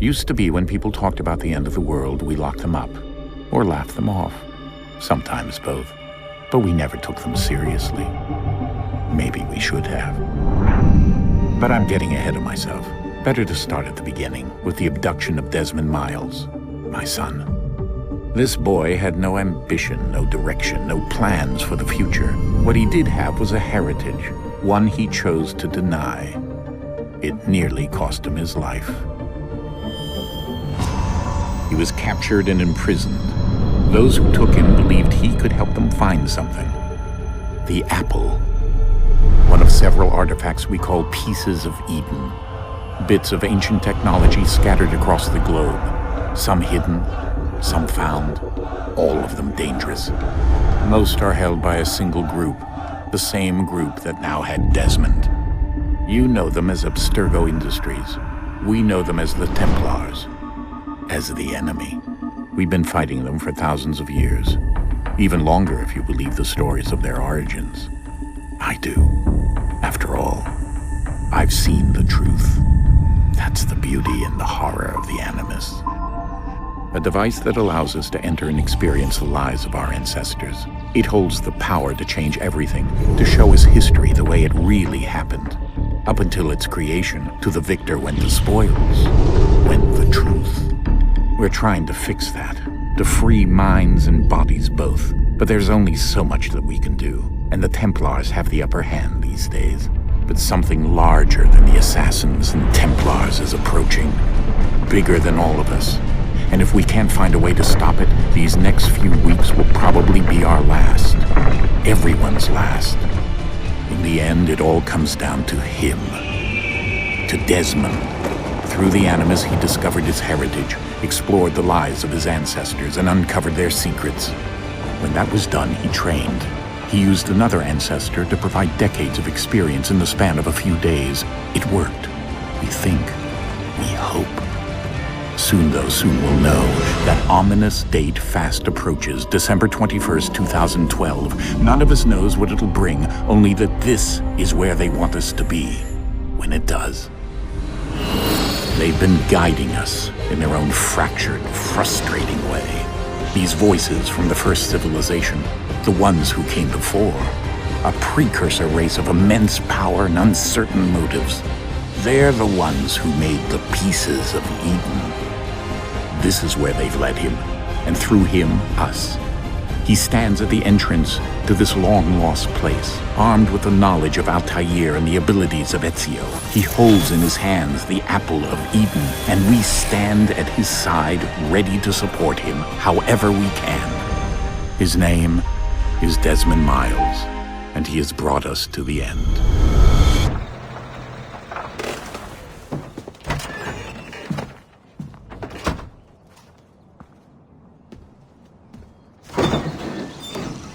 Used to be when people talked about the end of the world, we locked them up or laughed them off. Sometimes both. But we never took them seriously. Maybe we should have. But I'm getting ahead of myself. Better to start at the beginning, with the abduction of Desmond Miles, my son. This boy had no ambition, no direction, no plans for the future. What he did have was a heritage, one he chose to deny. It nearly cost him his life. He was captured and imprisoned. Those who took him believed he could help them find something. The apple. One of several artifacts we call pieces of Eden. Bits of ancient technology scattered across the globe. Some hidden, some found, all of them dangerous. Most are held by a single group, the same group that now had Desmond. You know them as Abstergo Industries. We know them as the Templars, as the enemy. We've been fighting them for thousands of years, even longer if you believe the stories of their origins. I do. After all, I've seen the truth. That's the beauty and the horror of the Animus. A device that allows us to enter and experience the lives of our ancestors. It holds the power to change everything, to show us history the way it really happened. Up until its creation, to the victor went the spoils, went the truth. We're trying to fix that, to free minds and bodies both. But there's only so much that we can do, and the Templars have the upper hand these days. But something larger than the Assassins and Templars is approaching, bigger than all of us. And if we can't find a way to stop it, these next few weeks will probably be our last. Everyone's last. In the end, it all comes down to him. To Desmond. Through the Animus, he discovered his heritage, explored the lives of his ancestors, and uncovered their secrets. When that was done, he trained. He used another ancestor to provide decades of experience in the span of a few days. It worked. We think. We hope. Soon we'll know. That ominous date fast approaches, December 21st, 2012. None of us knows what it'll bring, only that this is where they want us to be, when it does. They've been guiding us in their own fractured, frustrating way. These voices from the first civilization, the ones who came before, a precursor race of immense power and uncertain motives. They're the ones who made the pieces of Eden. This is where they've led him, and through him, us. He stands at the entrance to this long-lost place, armed with the knowledge of Altair and the abilities of Ezio. He holds in his hands the apple of Eden, and we stand at his side, ready to support him however we can. His name is Desmond Miles, and he has brought us to the end.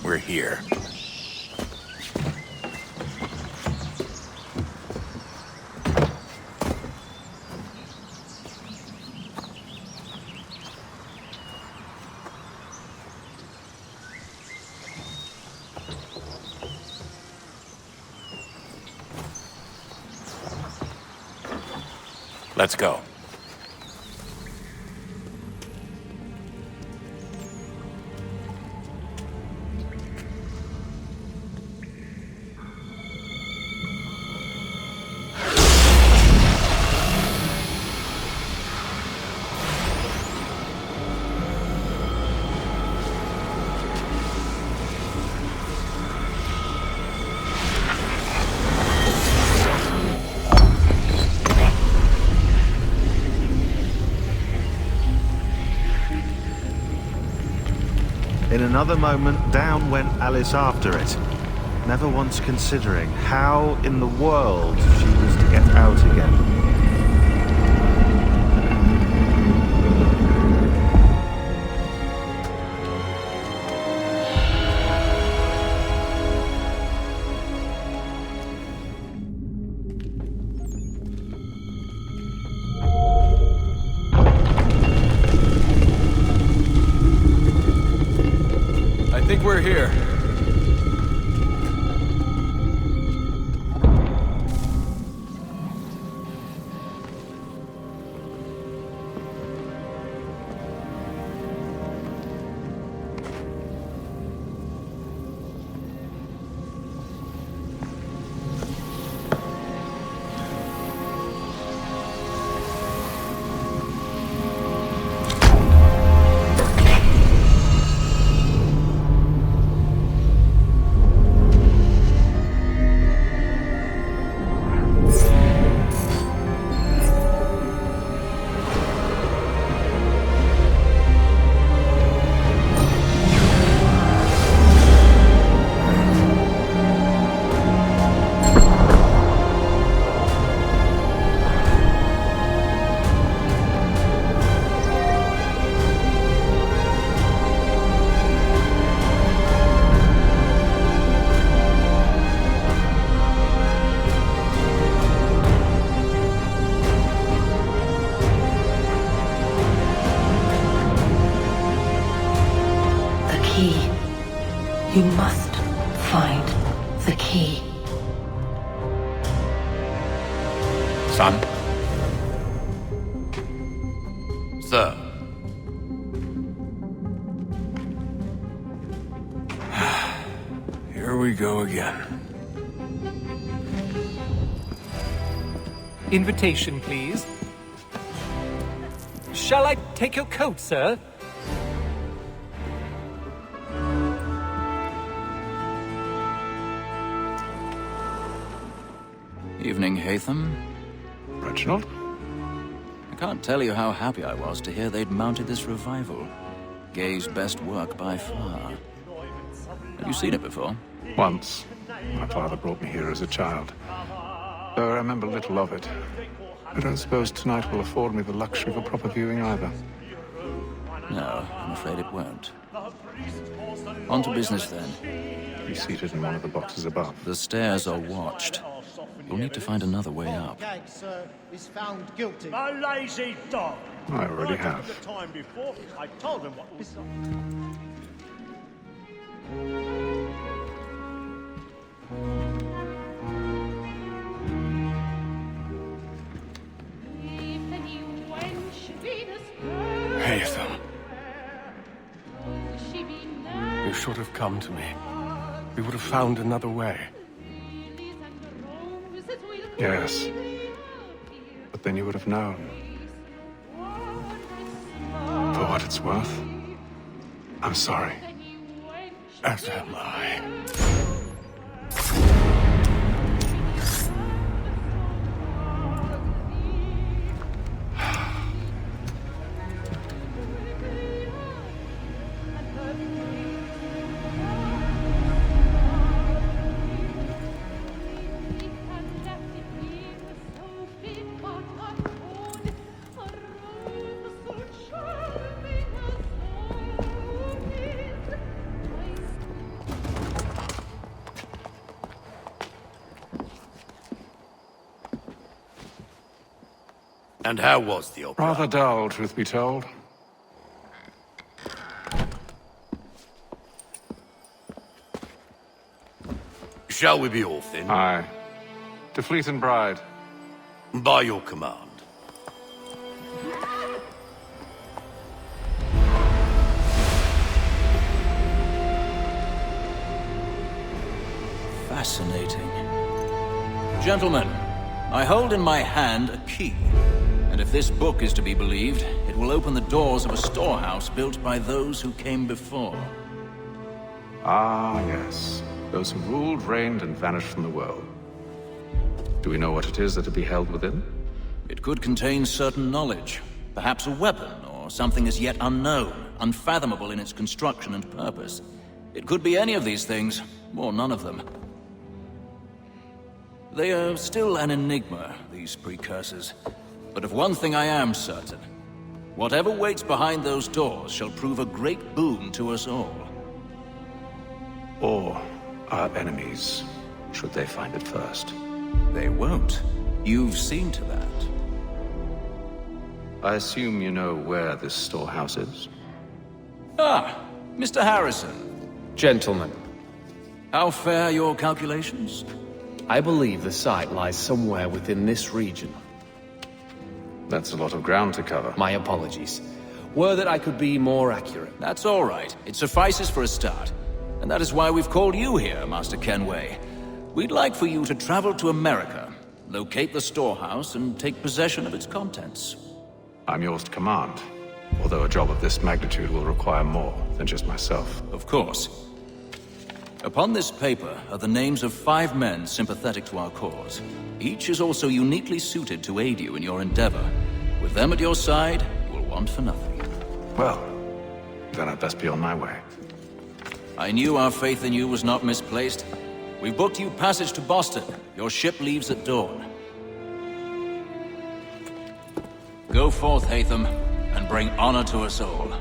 We're here. Let's go. In another moment, down went Alice after it, never once considering how in the world she was to get out again. I think we're here. You must find the key. Son? Sir. Here we go again. Invitation, please. Shall I take your coat, sir? Evening, Haytham. Reginald? I can't tell you how happy I was to hear they'd mounted this revival. Gay's best work by far. Have you seen it before? Once. My father brought me here as a child. Though I remember little of it. I don't suppose tonight will afford me the luxury of a proper viewing either. No, I'm afraid it won't. On to business then. Be seated in one of the boxes above. The stairs are watched. You'll need to find another way up. Is found guilty. A lazy dog. I already When I have. took the time before, I told him what was Haytham. You should have come to me. We would have found another way. Yes. But then you would have known. For what it's worth, I'm sorry. As am I. And how was the opera? Rather dull, truth be told. Shall we be off then? Aye. To Fleet and Bride. By your command. Fascinating. Gentlemen, I hold in my hand a key. And if this book is to be believed, it will open the doors of a storehouse built by those who came before. Ah, yes. Those who ruled, reigned, and vanished from the world. Do we know what it is that to be held within? It could contain certain knowledge, perhaps a weapon, or something as yet unknown, unfathomable in its construction and purpose. It could be any of these things, or none of them. They are still an enigma, these precursors. But of one thing I am certain. Whatever waits behind those doors shall prove a great boon to us all. Or our enemies, should they find it first. They won't. You've seen to that. I assume you know where this storehouse is? Ah, Mr. Harrison. Gentlemen, How fare your calculations? I believe the site lies somewhere within this region. That's a lot of ground to cover. My apologies. Were that I could be more accurate. That's all right. It suffices for a start. And that is why we've called you here, Master Kenway. We'd like for you to travel to America, locate the storehouse, and take possession of its contents. I'm yours to command, although a job of this magnitude will require more than just myself. Of course. Upon this paper are the names of 5 men sympathetic to our cause. Each is also uniquely suited to aid you in your endeavor. With them at your side, you will want for nothing. Well, then I'd best be on my way. I knew our faith in you was not misplaced. We've booked you passage to Boston. Your ship leaves at dawn. Go forth, Haytham, and bring honor to us all.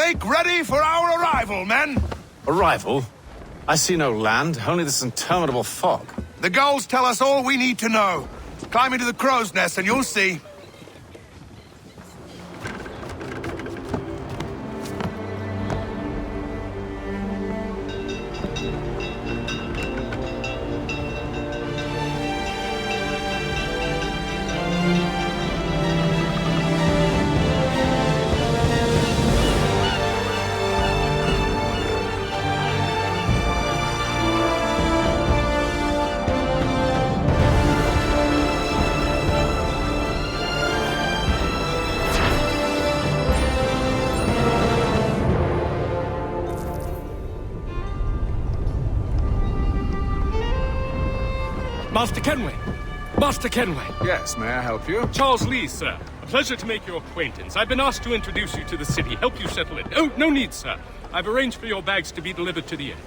Make ready for our arrival, men! Arrival? I see no land, only this interminable fog. The gulls tell us all we need to know. Climb into the crow's nest and you'll see. Master Kenway! Master Kenway! Yes, may I help you? Charles Lee, sir. A pleasure to make your acquaintance. I've been asked to introduce you to the city, help you settle it. Oh, no need, sir. I've arranged for your bags to be delivered to the inn.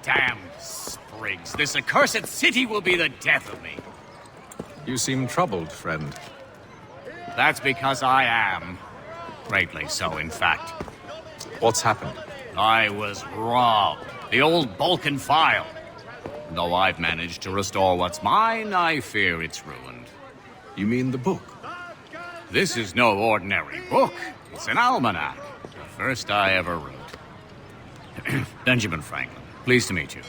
Damn sprigs. This accursed city will be the death of me. You seem troubled, friend. That's because I am. Greatly so, in fact. What's happened? I was robbed. The old Balkan file. Though I've managed to restore what's mine, I fear it's ruined. You mean the book? This is no ordinary book. It's an almanac. The first I ever wrote. Benjamin Franklin, pleased to meet you.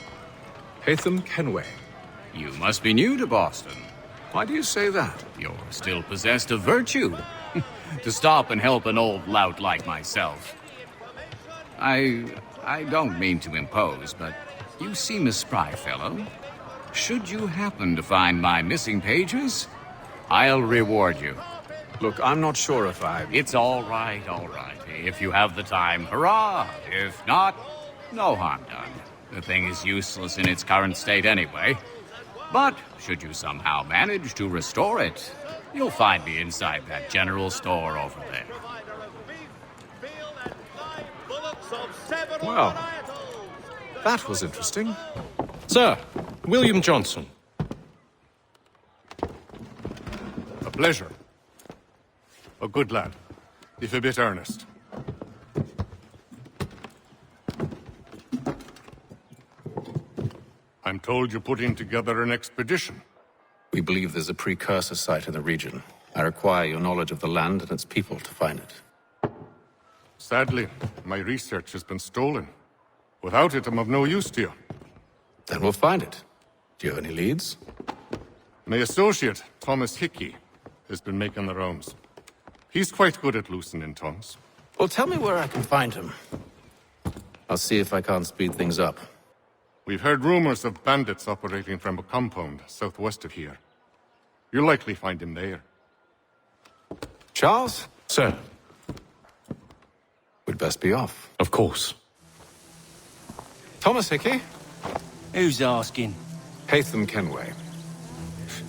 Haytham Kenway. You must be new to Boston. Why do you say that? You're still possessed of virtue. To stop and help an old lout like myself. I don't mean to impose, but you seem a spry fellow. Should you happen to find my missing pages, I'll reward you. Look, I'm not sure if I... It's all right, all right. If you have the time, hurrah! If not, no harm done. The thing is useless in its current state anyway. But should you somehow manage to restore it, you'll find me inside that general store over there. Well, that was interesting. Sir, William Johnson. A pleasure. A good lad, if a bit earnest. I'm told you're putting together an expedition. We believe there's a precursor site in the region. I require your knowledge of the land and its people to find it. Sadly, my research has been stolen. Without it, I'm of no use to you. Then we'll find it. Do you have any leads? My associate, Thomas Hickey, has been making the rounds. He's quite good at loosening tongues. Well, tell me where I can find him. I'll see if I can't speed things up. We've heard rumors of bandits operating from a compound southwest of here. You'll likely find him there. Charles? Sir. We'd best be off. Of course. Thomas Hickey? Who's asking? Haytham Kenway.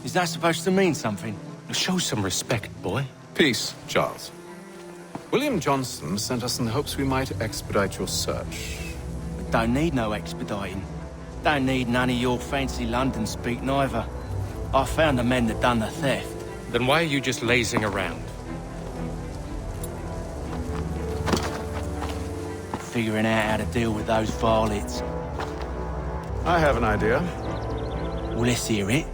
Is that supposed to mean something? Show some respect, boy. Peace, Charles. William Johnson sent us in the hopes we might expedite your search. Don't need no expediting. Don't need none of your fancy London speak neither. I found the men that done the theft. Then why are you just lazing around? Figuring out how to deal with those varlets. I have an idea. Well, let's hear it.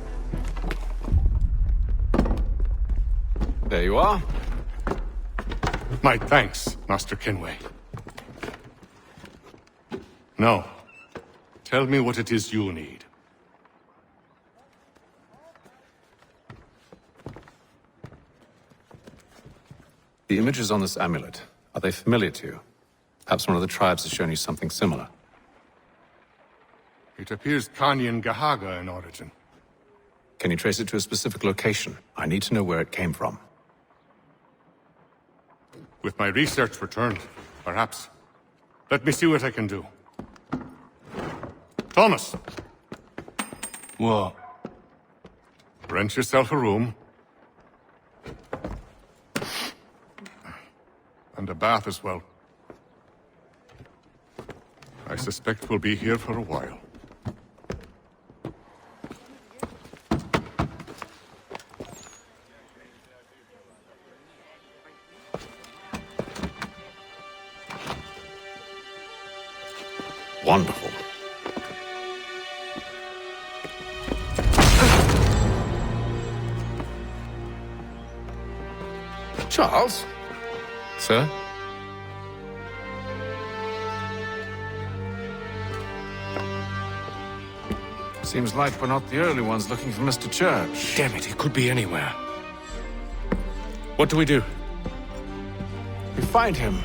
There you are. My thanks, Master Kenway. Now, tell me what it is you need. The images on this amulet, are they familiar to you? Perhaps one of the tribes has shown you something similar. It appears Kanyan Gahaga in origin. Can you trace it to a specific location? I need to know where it came from. With my research returned, perhaps. Let me see what I can do. Thomas! What? Rent yourself a room. And a bath as well. I suspect we'll be here for a while. Wonderful. Charles? Sir? Seems like we're not the only ones looking for Mr. Church. Damn it, he could be anywhere. What do we do? We find him.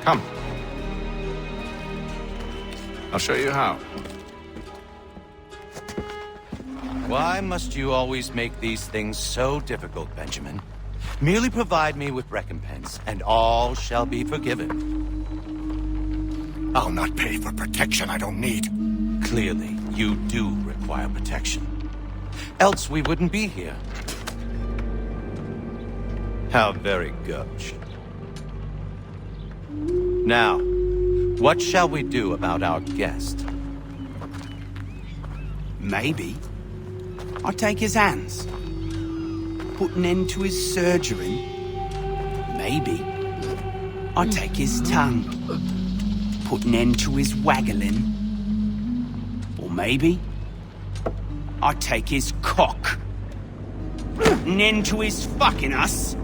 Come. I'll show you how. Why must you always make these things so difficult, Benjamin? Merely provide me with recompense, and all shall be forgiven. I'll not pay for protection I don't need. Clearly, you do require protection. Else we wouldn't be here. How very gauche. Now, what shall we do about our guest? Maybe I'll take his hands. Put an end to his surgery. Maybe I'll take his tongue. Put an end to his waggling. Or maybe I'll take his cock. Put an end to his fucking us.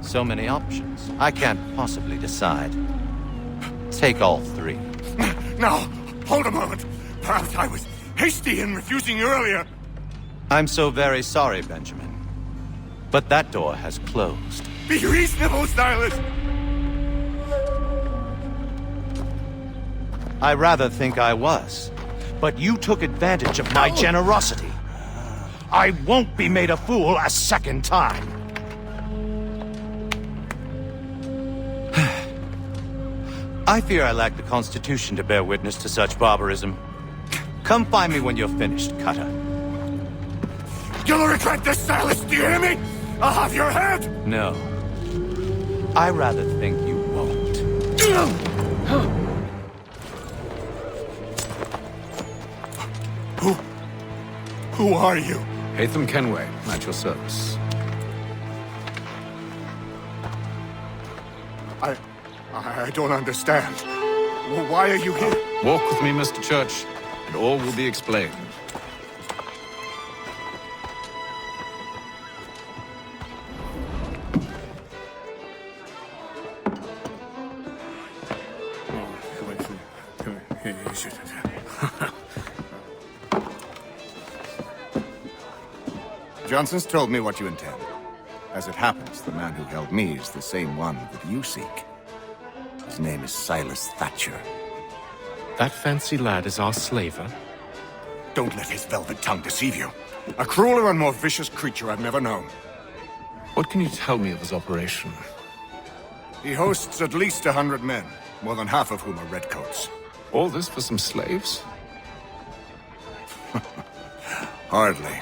So many options. I can't possibly decide. Take all three. No, hold a moment. Perhaps I was hasty in refusing you earlier. I'm so very sorry, Benjamin. But that door has closed. Be reasonable, Silas! I rather think I was. But you took advantage of my generosity. I won't be made a fool a second time. I fear I lack the constitution to bear witness to such barbarism. Come find me when you're finished, Cutter. You'll regret this, Silas, do you hear me? I'll have your head! No. I rather think you won't. Who are you? Hatham Kenway, at your service. I don't understand. Why are you here? Walk with me, Mr. Church, and all will be explained. Johnson's told me what you intend. As it happens, the man who held me is the same one that you seek. His name is Silas Thatcher. That fancy lad is our slaver? Don't let his velvet tongue deceive you. A crueler and more vicious creature I've never known. What can you tell me of his operation? He hosts at least 100 men, more than half of whom are redcoats. All this for some slaves? Hardly.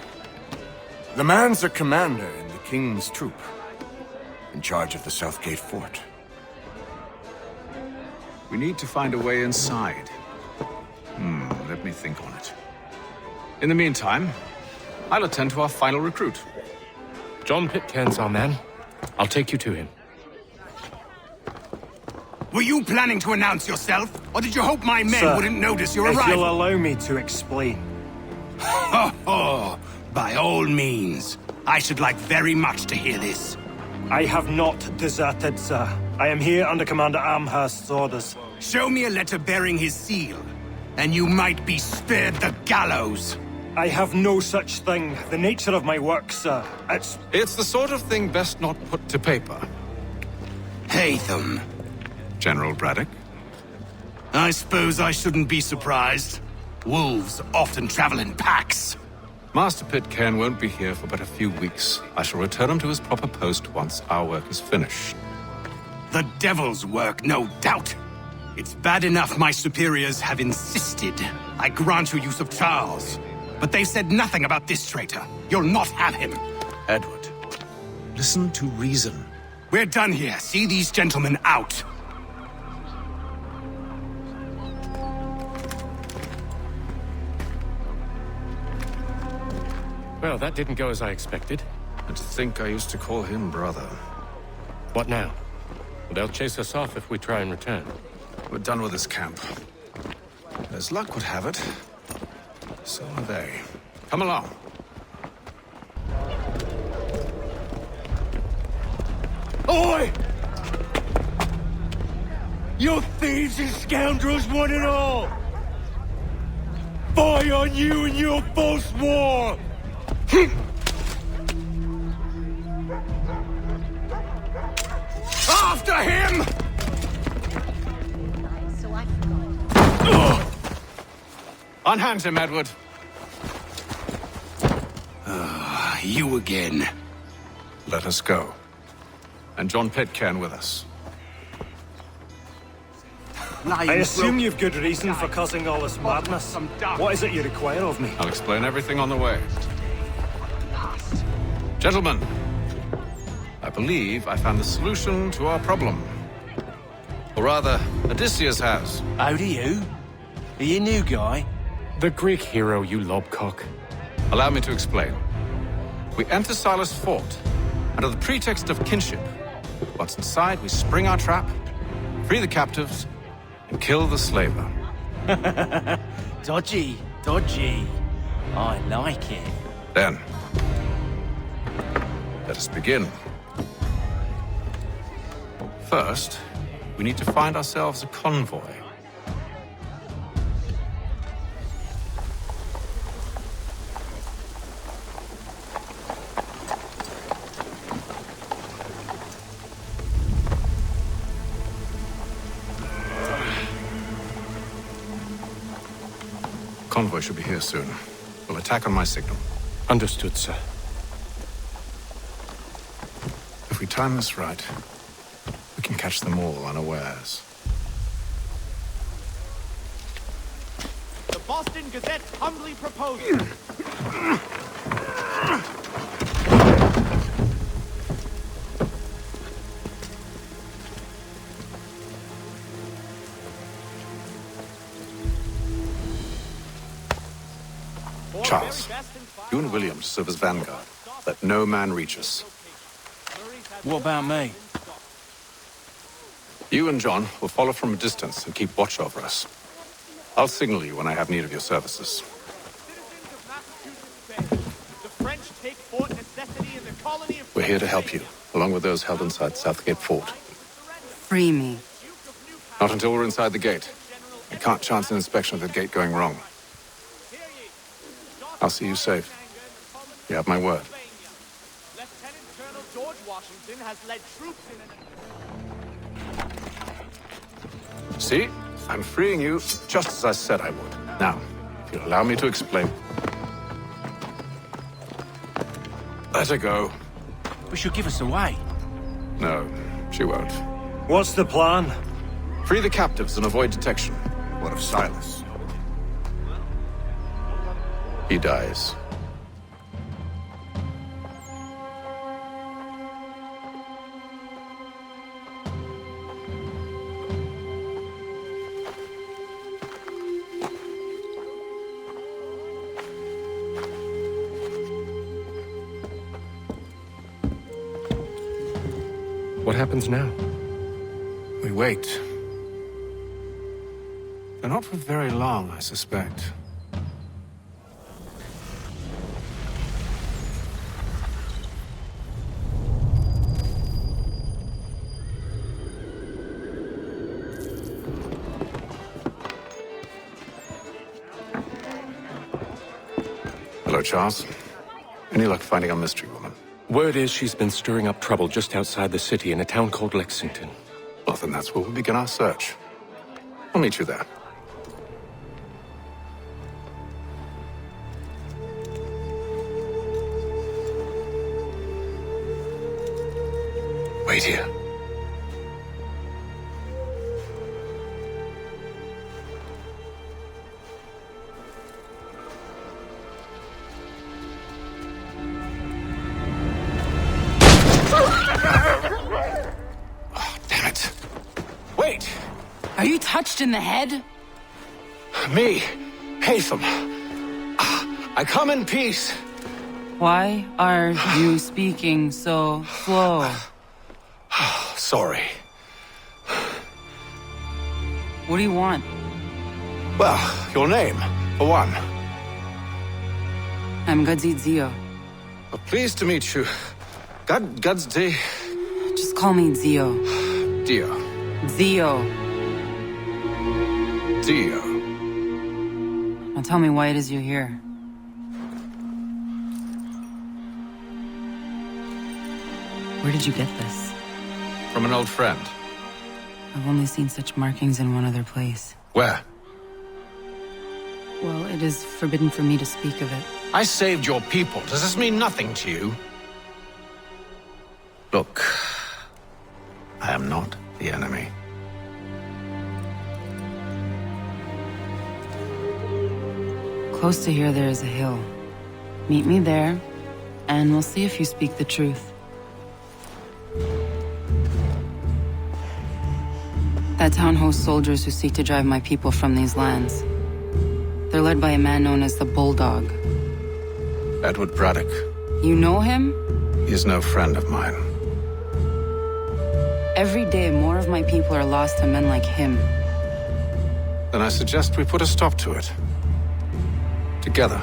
The man's a commander in the King's troop, in charge of the Southgate Fort. We need to find a way inside. Let me think on it. In the meantime, I'll attend to our final recruit. John Pitcairn's our man. I'll take you to him. Were you planning to announce yourself? Or did you hope my men Sir, wouldn't notice your if arrival? you'll allow me to explain. Oh, by all means. I should like very much to hear this. I have not deserted, sir. I am here under Commander Amherst's orders. Show me a letter bearing his seal, and you might be spared the gallows. I have no such thing. The nature of my work, sir, It's the sort of thing best not put to paper. Hatham. General Braddock? I suppose I shouldn't be surprised. Wolves often travel in packs. Master Pitcairn won't be here for but a few weeks. I shall return him to his proper post once our work is finished. The devil's work, no doubt. It's bad enough my superiors have insisted I grant you use of Charles. But they've said nothing about this traitor. You'll not have him. Edward, listen to reason. We're done here. See these gentlemen out. Well, that didn't go as I expected. And to think I used to call him brother. What now? They'll chase us off if we try and return. We're done with this camp. As luck would have it, so are they. Come along. Oi! You thieves and scoundrels, one and all! Fire on you and your false war! After him! Unhand him, Edward. You again. Let us go. And John Pitcairn with us. I assume you've good reason for causing all this madness. What is it you require of me? I'll explain everything on the way. Gentlemen, I believe I found the solution to our problem. Or rather, Odysseus has. How do you? Are you a new guy? The Greek hero, you lobcock. Allow me to explain. We enter Silas' fort under the pretext of kinship. Once inside, we spring our trap, free the captives, and kill the slaver. Dodgy, dodgy. I like it. Then, let us begin. First, we need to find ourselves a convoy. Convoy should be here soon. We'll attack on my signal. Understood, sir. If we time this right, we can catch them all unawares. The Boston Gazette humbly proposes. Charles, you and William serve as vanguard. Let no man reach us. What about me? You and John will follow from a distance and keep watch over us. I'll signal you when I have need of your services. We're here to help you, along with those held inside Southgate Fort. Free me. Not until we're inside the gate. I can't chance an inspection of the gate going wrong. I'll see you safe. You have my word. Lieutenant Colonel George Washington has led troops in See? I'm freeing you just as I said I would. Now, if you'll allow me to explain. Let her go. But she'll give us away. No, she won't. What's the plan? Free the captives and avoid detection. What of Silas? He dies. What happens now? We wait. But not for very long, I suspect. Hello, Charles. Any luck finding our mystery woman? Word is she's been stirring up trouble just outside the city in a town called Lexington. Well, then that's where we'll begin our search. I'll meet you there. Wait here. Are you touched in the head? Me, Haytham. I come in peace. Why are you speaking so slow? Sorry. What do you want? Well, your name, for one. I'm Gadzit Zio. Well, pleased to meet you. Gadzit. Just call me Zio. Dio. Zio. Dio. Now tell me why it is you're here. Where did you get this? From an old friend. I've only seen such markings in one other place. Where? Well, it is forbidden for me to speak of it. I saved your people. Does this mean nothing to you? Look, I am not the enemy. Close to here, there is a hill. Meet me there, and we'll see if you speak the truth. That town hosts soldiers who seek to drive my people from these lands. They're led by a man known as the Bulldog. Edward Braddock. You know him? He is no friend of mine. Every day, more of my people are lost to men like him. Then I suggest we put a stop to it. Together.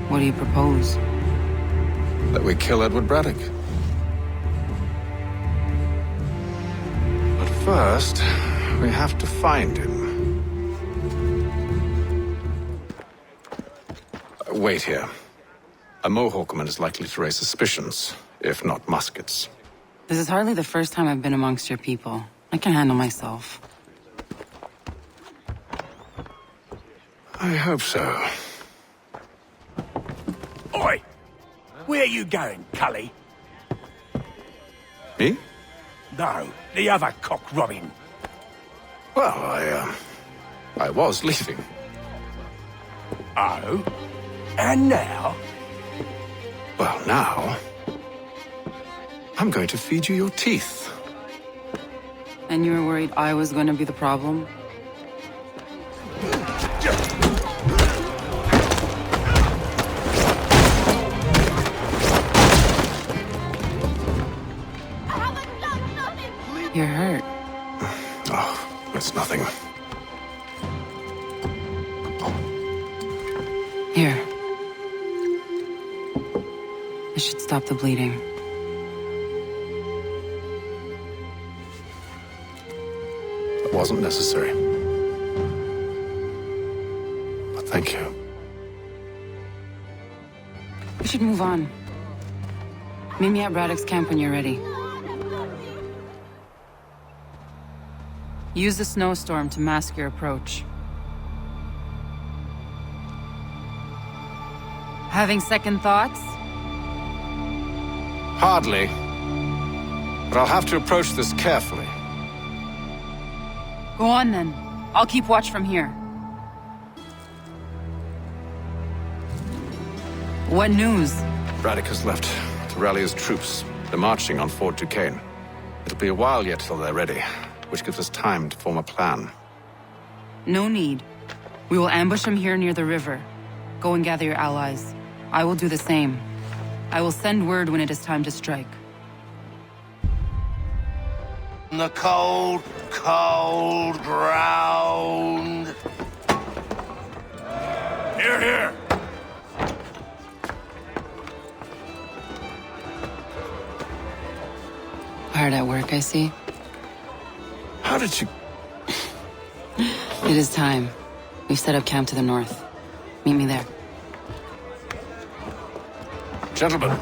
What do you propose? That we kill Edward Braddock. But first, we have to find him. Wait here. A Mohawkman is likely to raise suspicions, if not muskets. This is hardly the first time I've been amongst your people. I can handle myself. I hope so. Oi! Where you going, Cully? Me? No, the other cock Robin. Well, I was leaving. Oh? And now? Well, now... I'm going to feed you your teeth. And you were worried I was going to be the problem? You're hurt. Oh, it's nothing. Here. This should stop the bleeding. It wasn't necessary. But thank you. We should move on. Meet me at Braddock's camp when you're ready. Use the snowstorm to mask your approach. Having second thoughts? Hardly. But I'll have to approach this carefully. Go on then. I'll keep watch from here. What news? Braddock has left to rally his troops. They're marching on Fort Duquesne. It'll be a while yet till they're ready, which gives us time to form a plan. No need. We will ambush them here near the river. Go and gather your allies. I will do the same. I will send word when it is time to strike. The cold, cold ground. Here, here. Hard at work, I see. How did you... It is time. We've set up camp to the north. Meet me there. Gentlemen,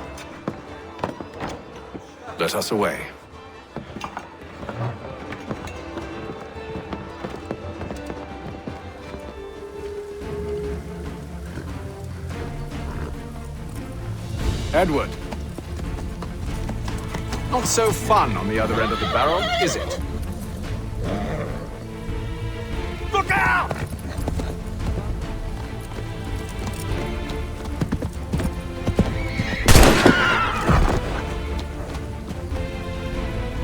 let us away. Edward. Not so fun on the other end of the barrel, is it? Look out!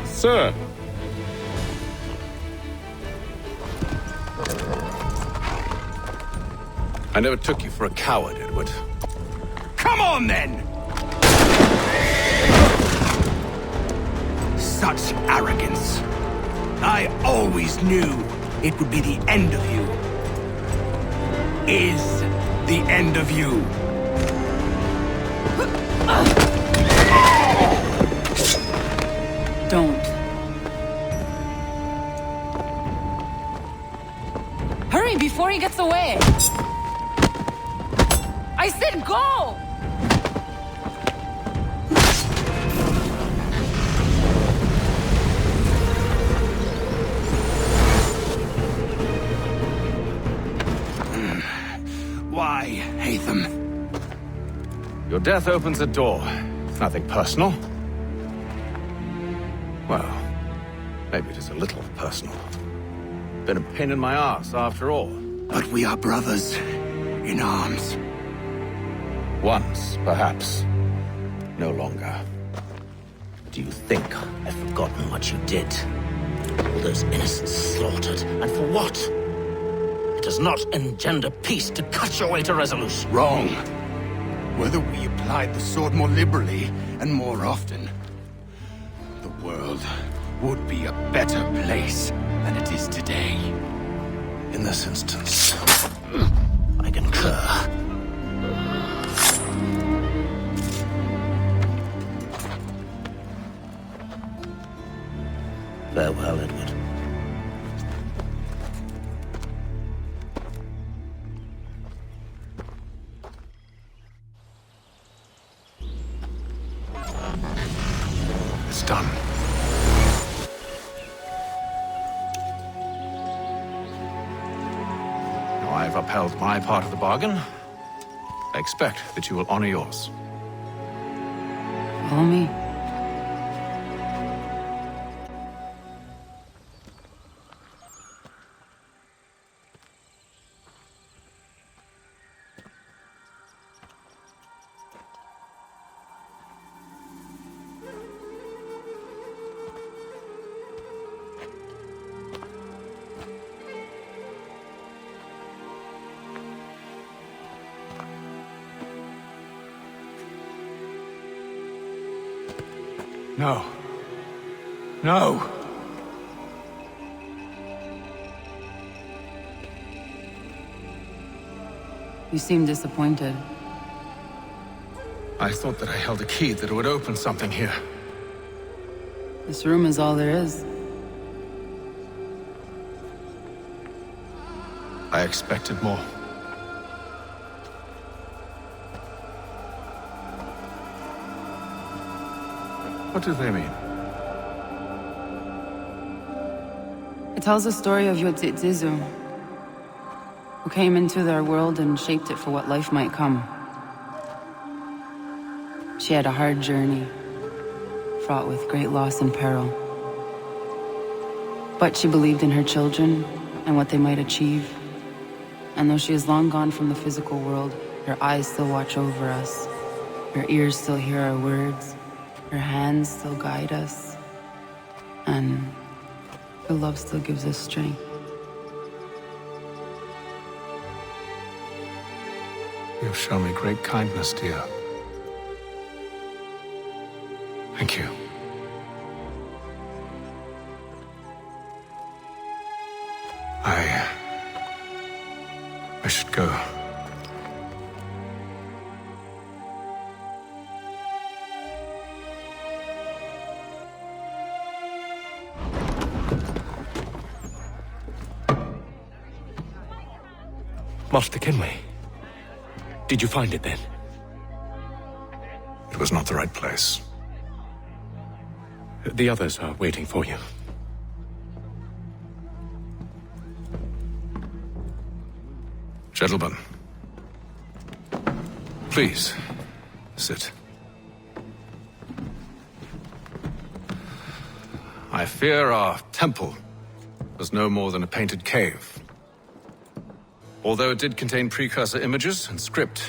Sir. I never took you for a coward, Edward. Come on, then! Such arrogance. I always knew it would be the end of you. Is the end of you. Don't. Hurry before he gets away! I said go! Why, Hatham? Your death opens a door. It's nothing personal. Well, maybe it is a little personal. Been a pain in my ass, after all. But we are brothers in arms. Once, perhaps. No longer. Do you think I've forgotten what you did? All those innocents slaughtered, and for what? It does not engender peace to cut your way to resolution. Wrong. Whether we applied the sword more liberally and more often, the world would be a better place than it is today. In this instance, I concur. Farewell, Edward. It's done. Now I've upheld my part of the bargain. I expect that you will honor yours. Follow me. No. No! You seem disappointed. I thought that I held a key that would open something here. This room is all there is. I expected more. What do they mean? It tells the story of Yotzitzizu, who came into their world and shaped it for what life might come. She had a hard journey, fraught with great loss and peril. But she believed in her children and what they might achieve. And though she is long gone from the physical world, her eyes still watch over us. Her ears still hear our words. Her hands still guide us. And her love still gives us strength. You've shown me great kindness, dear. Thank you. I should go. Master Kenway, did you find it then? It was not the right place. The others are waiting for you. Gentlemen, please, sit. I fear our temple was no more than a painted cave. Although it did contain precursor images and script,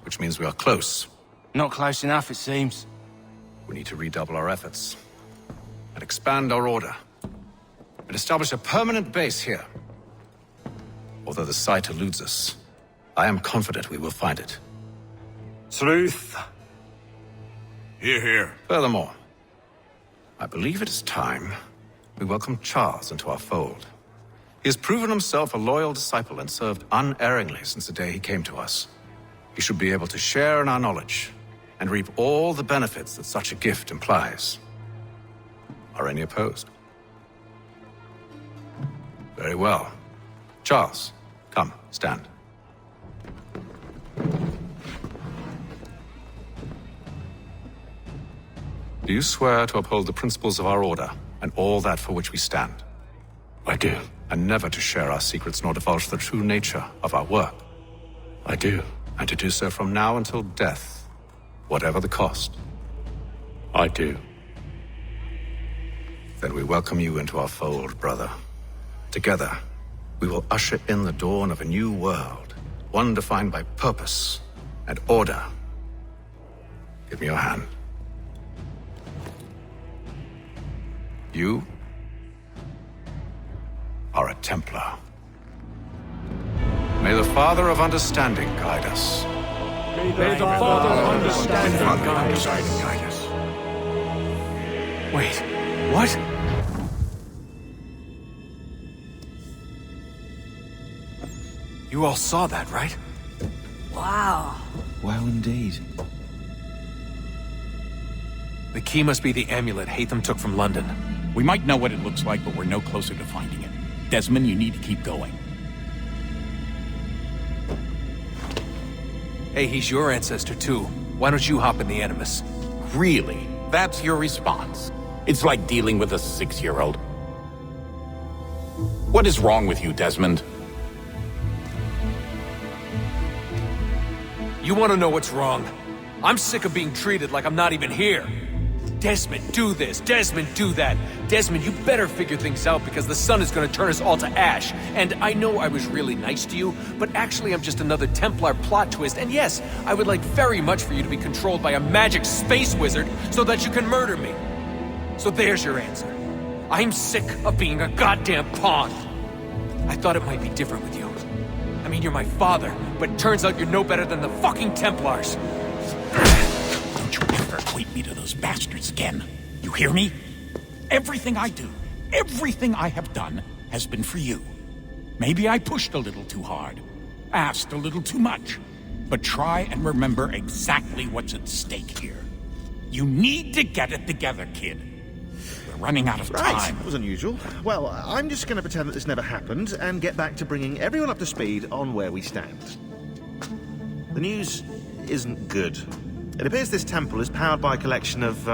which means we are close. Not close enough, it seems. We need to redouble our efforts and expand our order and establish a permanent base here. Although the site eludes us, I am confident we will find it. Truth. Hear, hear. Furthermore, I believe it is time we welcome Charles into our fold. He has proven himself a loyal disciple and served unerringly since the day he came to us. He should be able to share in our knowledge and reap all the benefits that such a gift implies. Are any opposed? Very well. Charles, come, stand. Do you swear to uphold the principles of our order and all that for which we stand? I do. And never to share our secrets nor divulge the true nature of our work? I do. And to do so from now until death, whatever the cost? I do. Then we welcome you into our fold, brother. Together, we will usher in the dawn of a new world, one defined by purpose and order. Give me your hand. You are a Templar. May the Father of Understanding guide us. May the Father of Understanding guide us. Wait, what? You all saw that, right? Wow. Well, indeed. The key must be the amulet Hatham took from London. We might know what it looks like, but we're no closer to finding it. Desmond, you need to keep going. Hey, he's your ancestor too. Why don't you hop in the Animus? Really? That's your response? It's like dealing with a 6-year-old. What is wrong with you, Desmond? You want to know what's wrong? I'm sick of being treated like I'm not even here. Desmond, do this. Desmond, do that. Desmond, you better figure things out because the sun is going to turn us all to ash. And I know I was really nice to you, but actually I'm just another Templar plot twist. And yes, I would like very much for you to be controlled by a magic space wizard so that you can murder me. So there's your answer. I'm sick of being a goddamn pawn. I thought it might be different with you. I mean, you're my father, but it turns out you're no better than the fucking Templars. Don't you ever equate me to those bastards again. You hear me? Everything I do, everything I have done, has been for you. Maybe I pushed a little too hard, asked a little too much, but try and remember exactly what's at stake here. You need to get it together, kid. We're running out of time. Right, that was unusual. Well, I'm just going to pretend that this never happened and get back to bringing everyone up to speed on where we stand. The news isn't good. It appears this temple is powered by a collection of,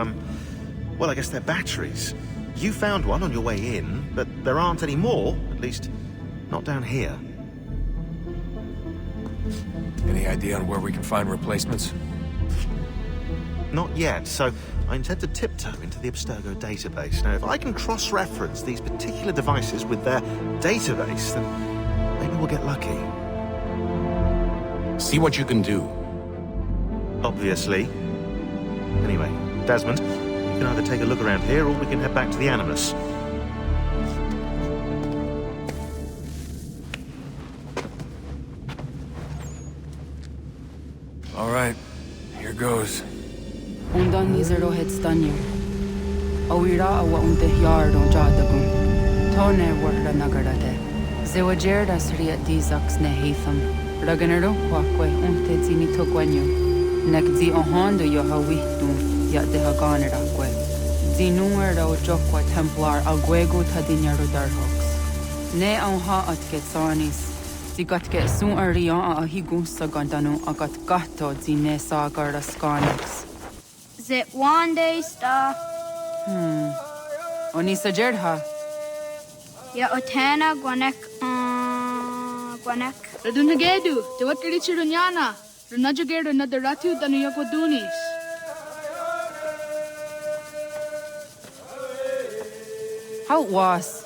well, I guess they're batteries. You found one on your way in, but there aren't any more, at least not down here. Any idea on where we can find replacements? Not yet, so I intend to tiptoe into the Abstergo database. Now, if I can cross-reference these particular devices with their database, then maybe we'll get lucky. See what you can do. Obviously. Anyway, Desmond, you can either take a look around here or we can head back to the Animus. All right, here goes. Undan nizero het stanyo. Awira awa unte yardo jadagun. Tone warda nagarade. Zewajerda sriya dizax ne Hatham. Raganero kwakwe unte zini togwanyo. Nekzi ohondo yo hawitu ya de haganera. Zinuero jokwa Templar alguego tadinyaro darhox. Ne onha atket sarnis. Zigatke sun arion a higun sagandanu agat gato zine sagarda skarnix. Zit one day star. Oni sajerha. Ya otena gwanek gwanek. Radunagedu, te wat kalichi runyana. Runajagedu na daratu tanu yakwadunis. How was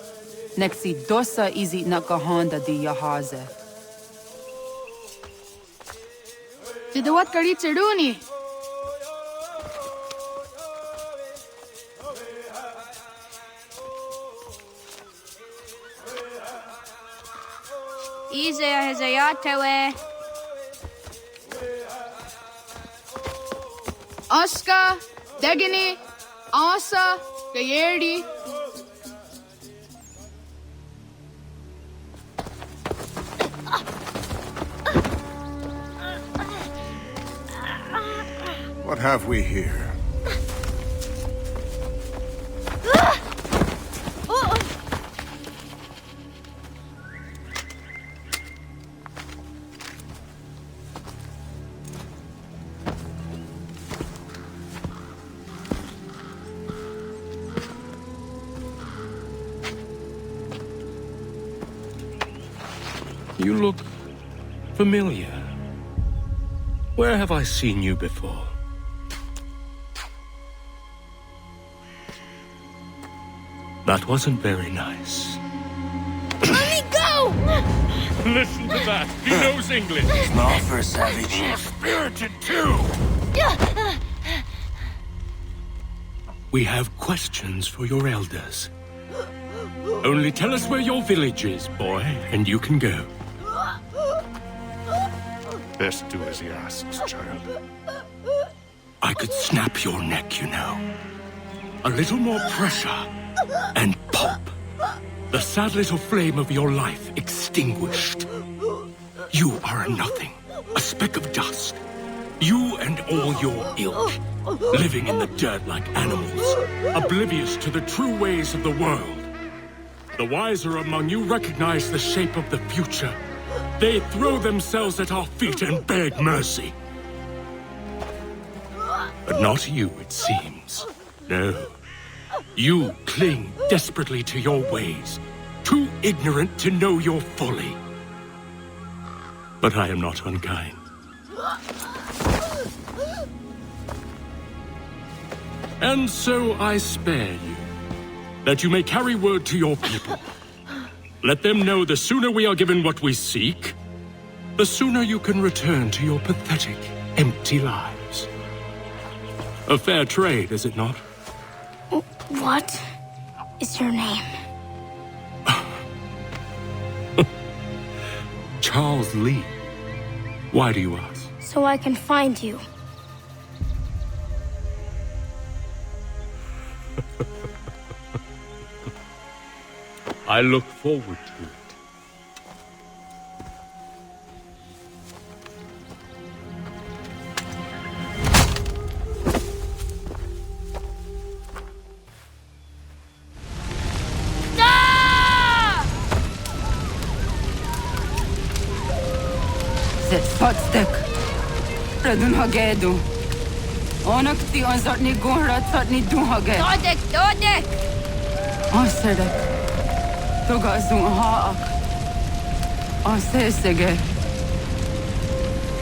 nexi dosa izi nakahanda di yahaze. Te wat kalichi runi. Ize hezayatewe. Oscar, Degani, Asa, Gayerdi. What have we here? You look familiar. Where have I seen you before? That wasn't very nice. Let me go! Listen to that. He knows English. Small for a savage. Spirited too. We have questions for your elders. Only tell us where your village is, boy, and you can go. Best do as he asks, child. I could snap your neck, you know. A little more pressure, and pop. The sad little flame of your life extinguished. You are a nothing, a speck of dust. You and all your ilk, living in the dirt like animals, oblivious to the true ways of the world. The wiser among you recognize the shape of the future. They throw themselves at our feet and beg mercy. But not you, it seems. No. You cling desperately to your ways, too ignorant to know your folly. But I am not unkind. And so I spare you, that you may carry word to your people. Let them know the sooner we are given what we seek, the sooner you can return to your pathetic, empty lives. A fair trade, is it not? What is your name? Charles Lee. Why do you ask? So I can find you. I look forward to it. Podstek. Radun hagedu. Onak ti on zotni gunrat zotni dun hage. Dodek! Osedek. Toga zun haak. Osesege.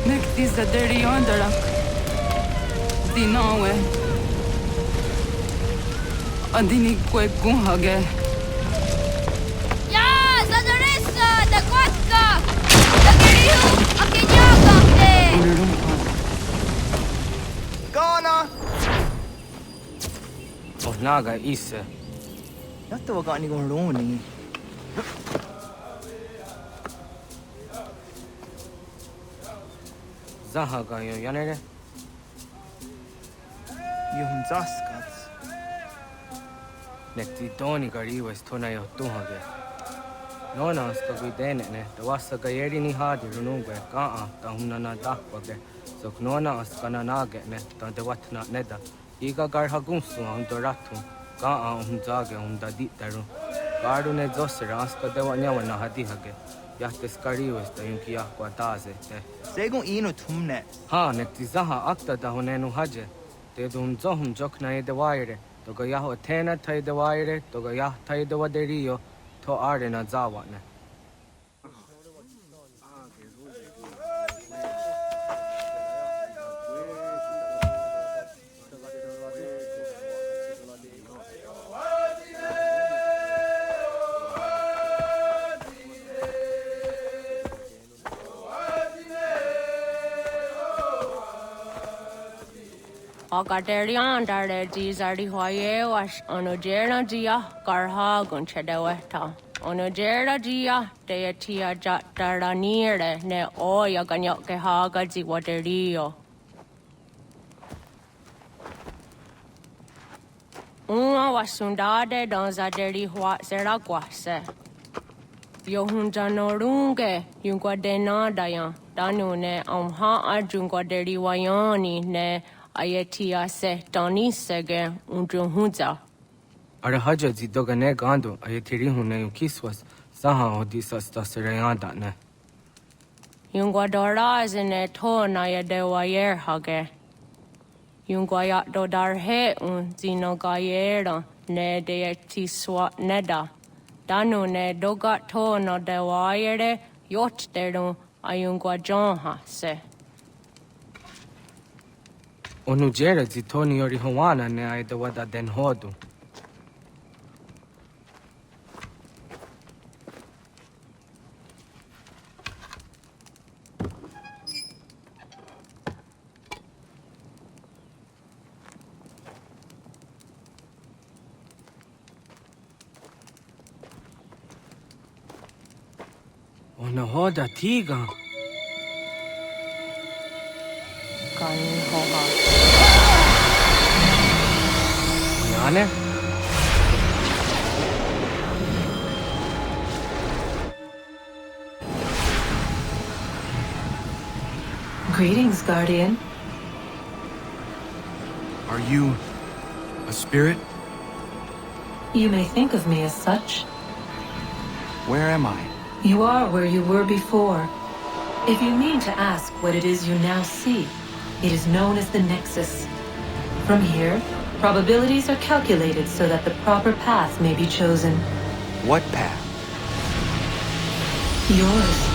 Nekti zaderi ondarak. Dinawe. Adini kwe gun hage. Ya, zadaresa, da kotka! Da giriu, akinyagamte! Ghana! Oh, naga isa. Yatta waga ni gon roni. Zaha ga yo yanere. Yum zaskats. Nekti doni gari was tona yo tuhage. Nona sto gudene ne, the wasa gayeri ni hadi runugwe ka ta hunana dakwage. So knona as kana nage ne, ta de watna neda. Iga gar hagunsu on doratu. Ka zage da ditaru. Garu ne zosera aska de wanyawana hadi hage. Yahtes karius da yunki yakwa taze te. Segun ino tumne. Ha nekti zaha akta da hunenu haje. Te dun zohum jokna e de waire. Toga yaho tena tai de waire, toga yah tai de waderio. To are na zawa ne. Agaderian dare dizardi hoye was onojera dia garha gunchedeweta. Onojera dia deatia jataranire ne oya ganyoke haga ziwaderio. wasundade dans a deri hua zeraguase. Yohunjanorunge, Yunguadena dayan, Danune, Jungwaderi wayani, ne Ayetia se Danisege, Unjunhunza. Arahaja zidogane gando, Ayetiri hune kiswas, Saha odisas taserayanda ne. Yunguadora is in a tone I de wayer hage. Yunguayat dodar he zinogayera, ne de tiswa neda. Danu ne dogat to no de wayere, yot deru ayunguajonha se. Onujera zitoni yori hawana ne aidawada den hodu. Ona hoda tiga. Kani hoga. Nane? Greetings, Guardian. Are you a spirit? You may think of me as such. Where am I? You are where you were before. If you mean to ask what it is you now see, it is known as the Nexus. From here, probabilities are calculated so that the proper path may be chosen. What path? Yours.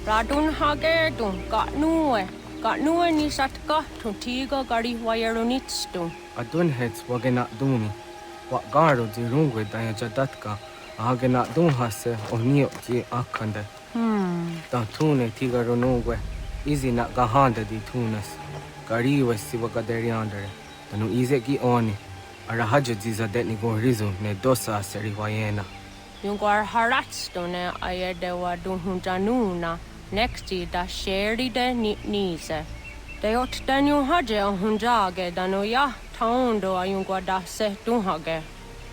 Radun hage dun gatnue ni satka tuntiga gari wayerunitstu. Adun heads wagena duni. What garo di rungwe daya jadatka, ahagena dun hase onio ji akande. Dan tune tiga runungwe, easy na gahanda di tunas. Gari wesi wagaderiandere, danu ize gi oni. Arahaja ziza detni go rizu ne dosa seri wayena. Yunguar haratstone ayedewa dunhunjanuna. Nexti da sheri de nise. De ot danu haje hunjage danu ya taundo ayungwa da se dunhage.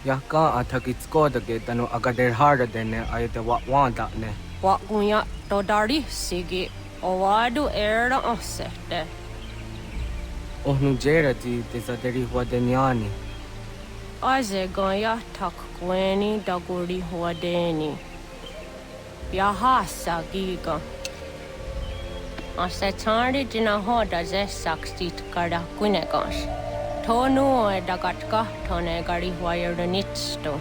Yaka atakitskoda danu agader harda dene ayete wa wanda ne. Wa unya dodari sigi owadu era osete. Ohnu jera di desaderi huadenyani. Aze goya tak gweni daguri huadeni. Yahasa giga. Asetari jina hoda ze sakstit kada kunegas. Tonu e dagatka tone gari wayernitsto.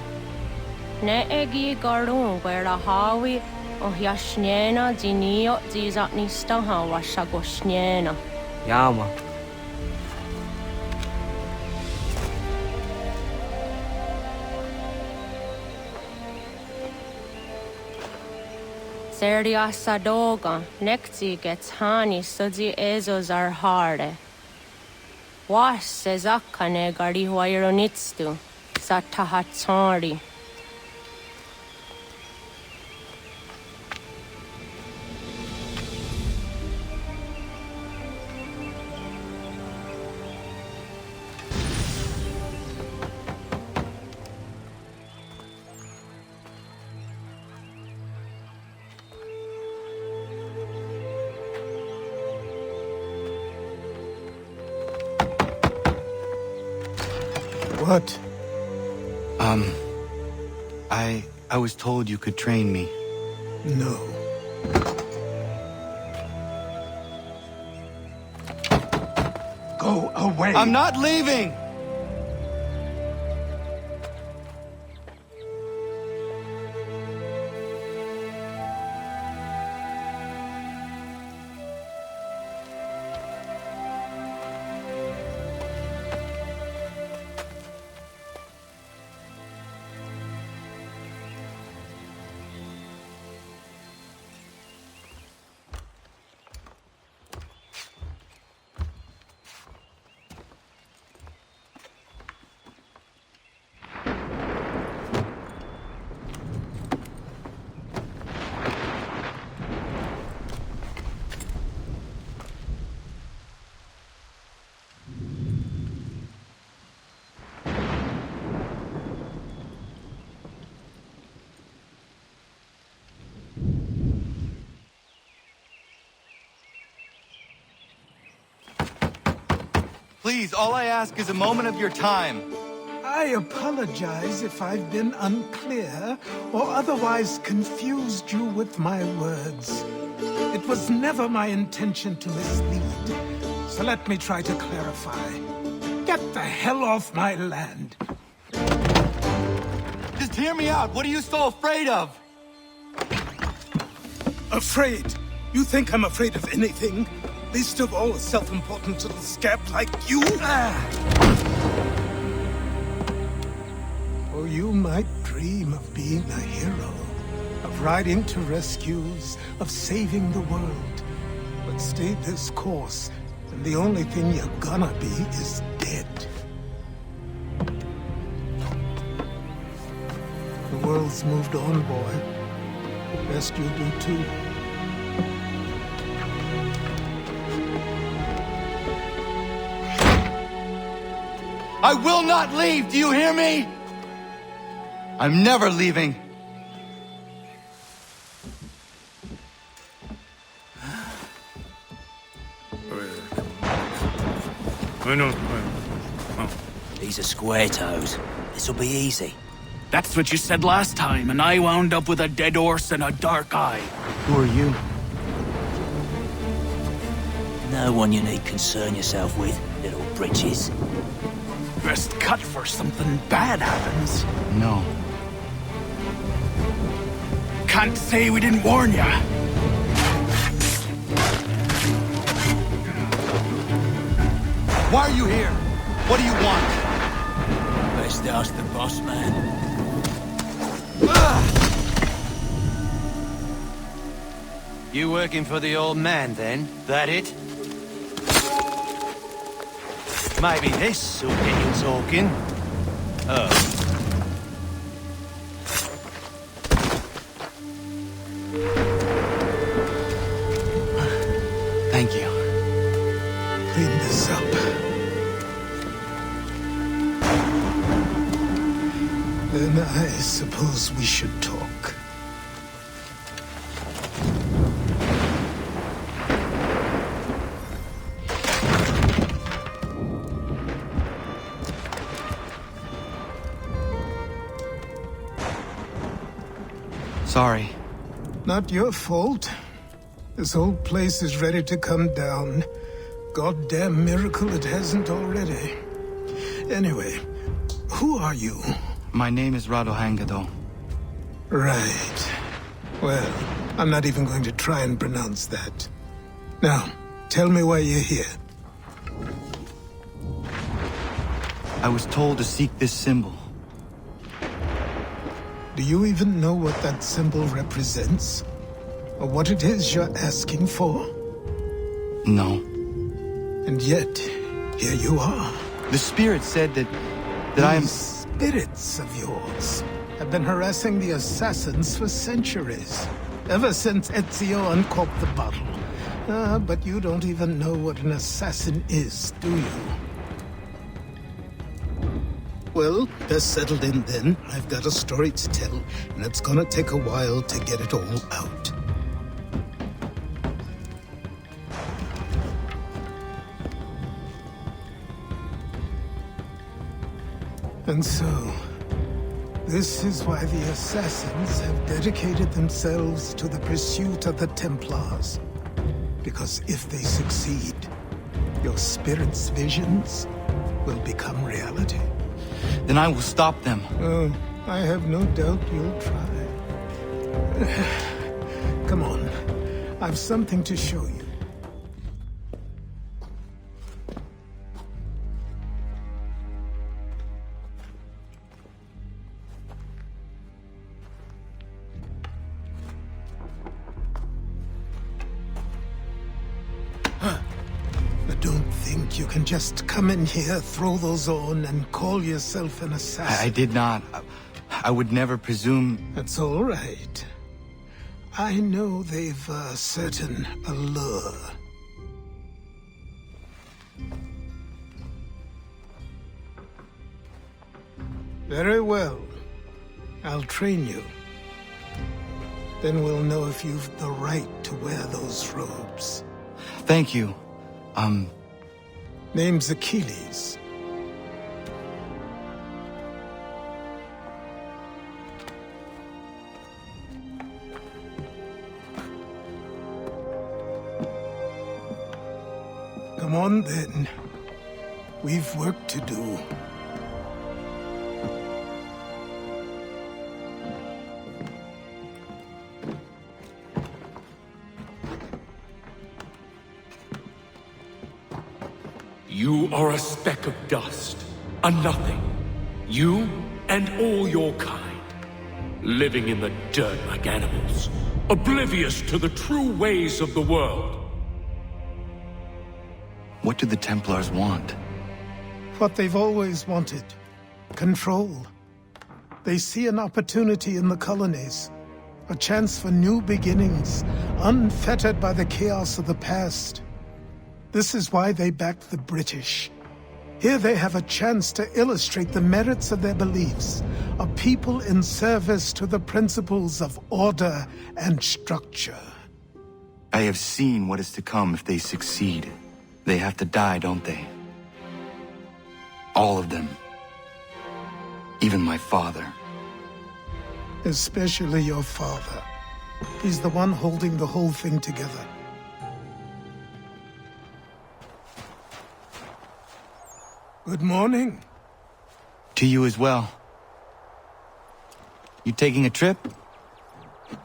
Ne egi garun wera hawi o yashnena zinio zizatnista hawa shagoshnena. Yama. Seria sadoga, nekti gets hani sudzi ezos are harde. Was sezakane gari wayronitstu, satahatsari. What? I was told you could train me. No. Go away! I'm not leaving! Please, all I ask is a moment of your time. I apologize if I've been unclear or otherwise confused you with my words. It was never my intention to mislead, so let me try to clarify. Get the hell off my land. Just hear me out. What are you so afraid of? Afraid? You think I'm afraid of anything? Least of all a self-important little scab like you? Or you might dream of being a hero, of riding to rescues, of saving the world. But stay this course, and the only thing you're gonna be is dead. The world's moved on, boy. Best you do too. I will not leave, do you hear me? I'm never leaving. These are square toes. This'll be easy. That's what you said last time, and I wound up with a dead horse and a dark eye. Who are you? No one you need concern yourself with, little britches. Best cut for something bad happens. No. Can't say we didn't warn ya. Why are you here? What do you want? Best ask the boss man. You working for the old man, then? That it? Maybe this will get you talking. Oh. Thank you. Clean this up. Then I suppose we should talk. Sorry. Not your fault. This whole place is ready to come down. Goddamn miracle it hasn't already. Anyway, who are you? My name is Rado Hangado. Right. Well, I'm not even going to try and pronounce that. Now, tell me why you're here. I was told to seek this symbol. Do you even know what that symbol represents? Or what it is you're asking for? No. And yet, here you are. The spirit said that I am... These spirits of yours have been harassing the assassins for centuries. Ever since Ezio uncorked the bottle. But you don't even know what an assassin is, do you? Well, they're settled in then. I've got a story to tell, and it's gonna take a while to get it all out. And so, this is why the assassins have dedicated themselves to the pursuit of the Templars. Because if they succeed, your spirit's visions will become reality. Then I will stop them. Oh, I have no doubt you'll try. Come on, I've something to show you. Don't think you can just come in here, throw those on, and call yourself an assassin. I did not. I would never presume... That's all right. I know they've a certain allure. Very well. I'll train you. Then we'll know if you've the right to wear those robes. Thank you. Name's Achilles. Come on, then. We've work to do. You are a speck of dust, a nothing. You and all your kind, living in the dirt like animals, oblivious to the true ways of the world. What do the Templars want? What they've always wanted. Control. They see an opportunity in the colonies. A chance for new beginnings, unfettered by the chaos of the past. This is why they backed the British. Here they have a chance to illustrate the merits of their beliefs. A people in service to the principles of order and structure. I have seen what is to come if they succeed. They have to die, don't they? All of them. Even my father. Especially your father. He's the one holding the whole thing together. Good morning. To you as well. You taking a trip?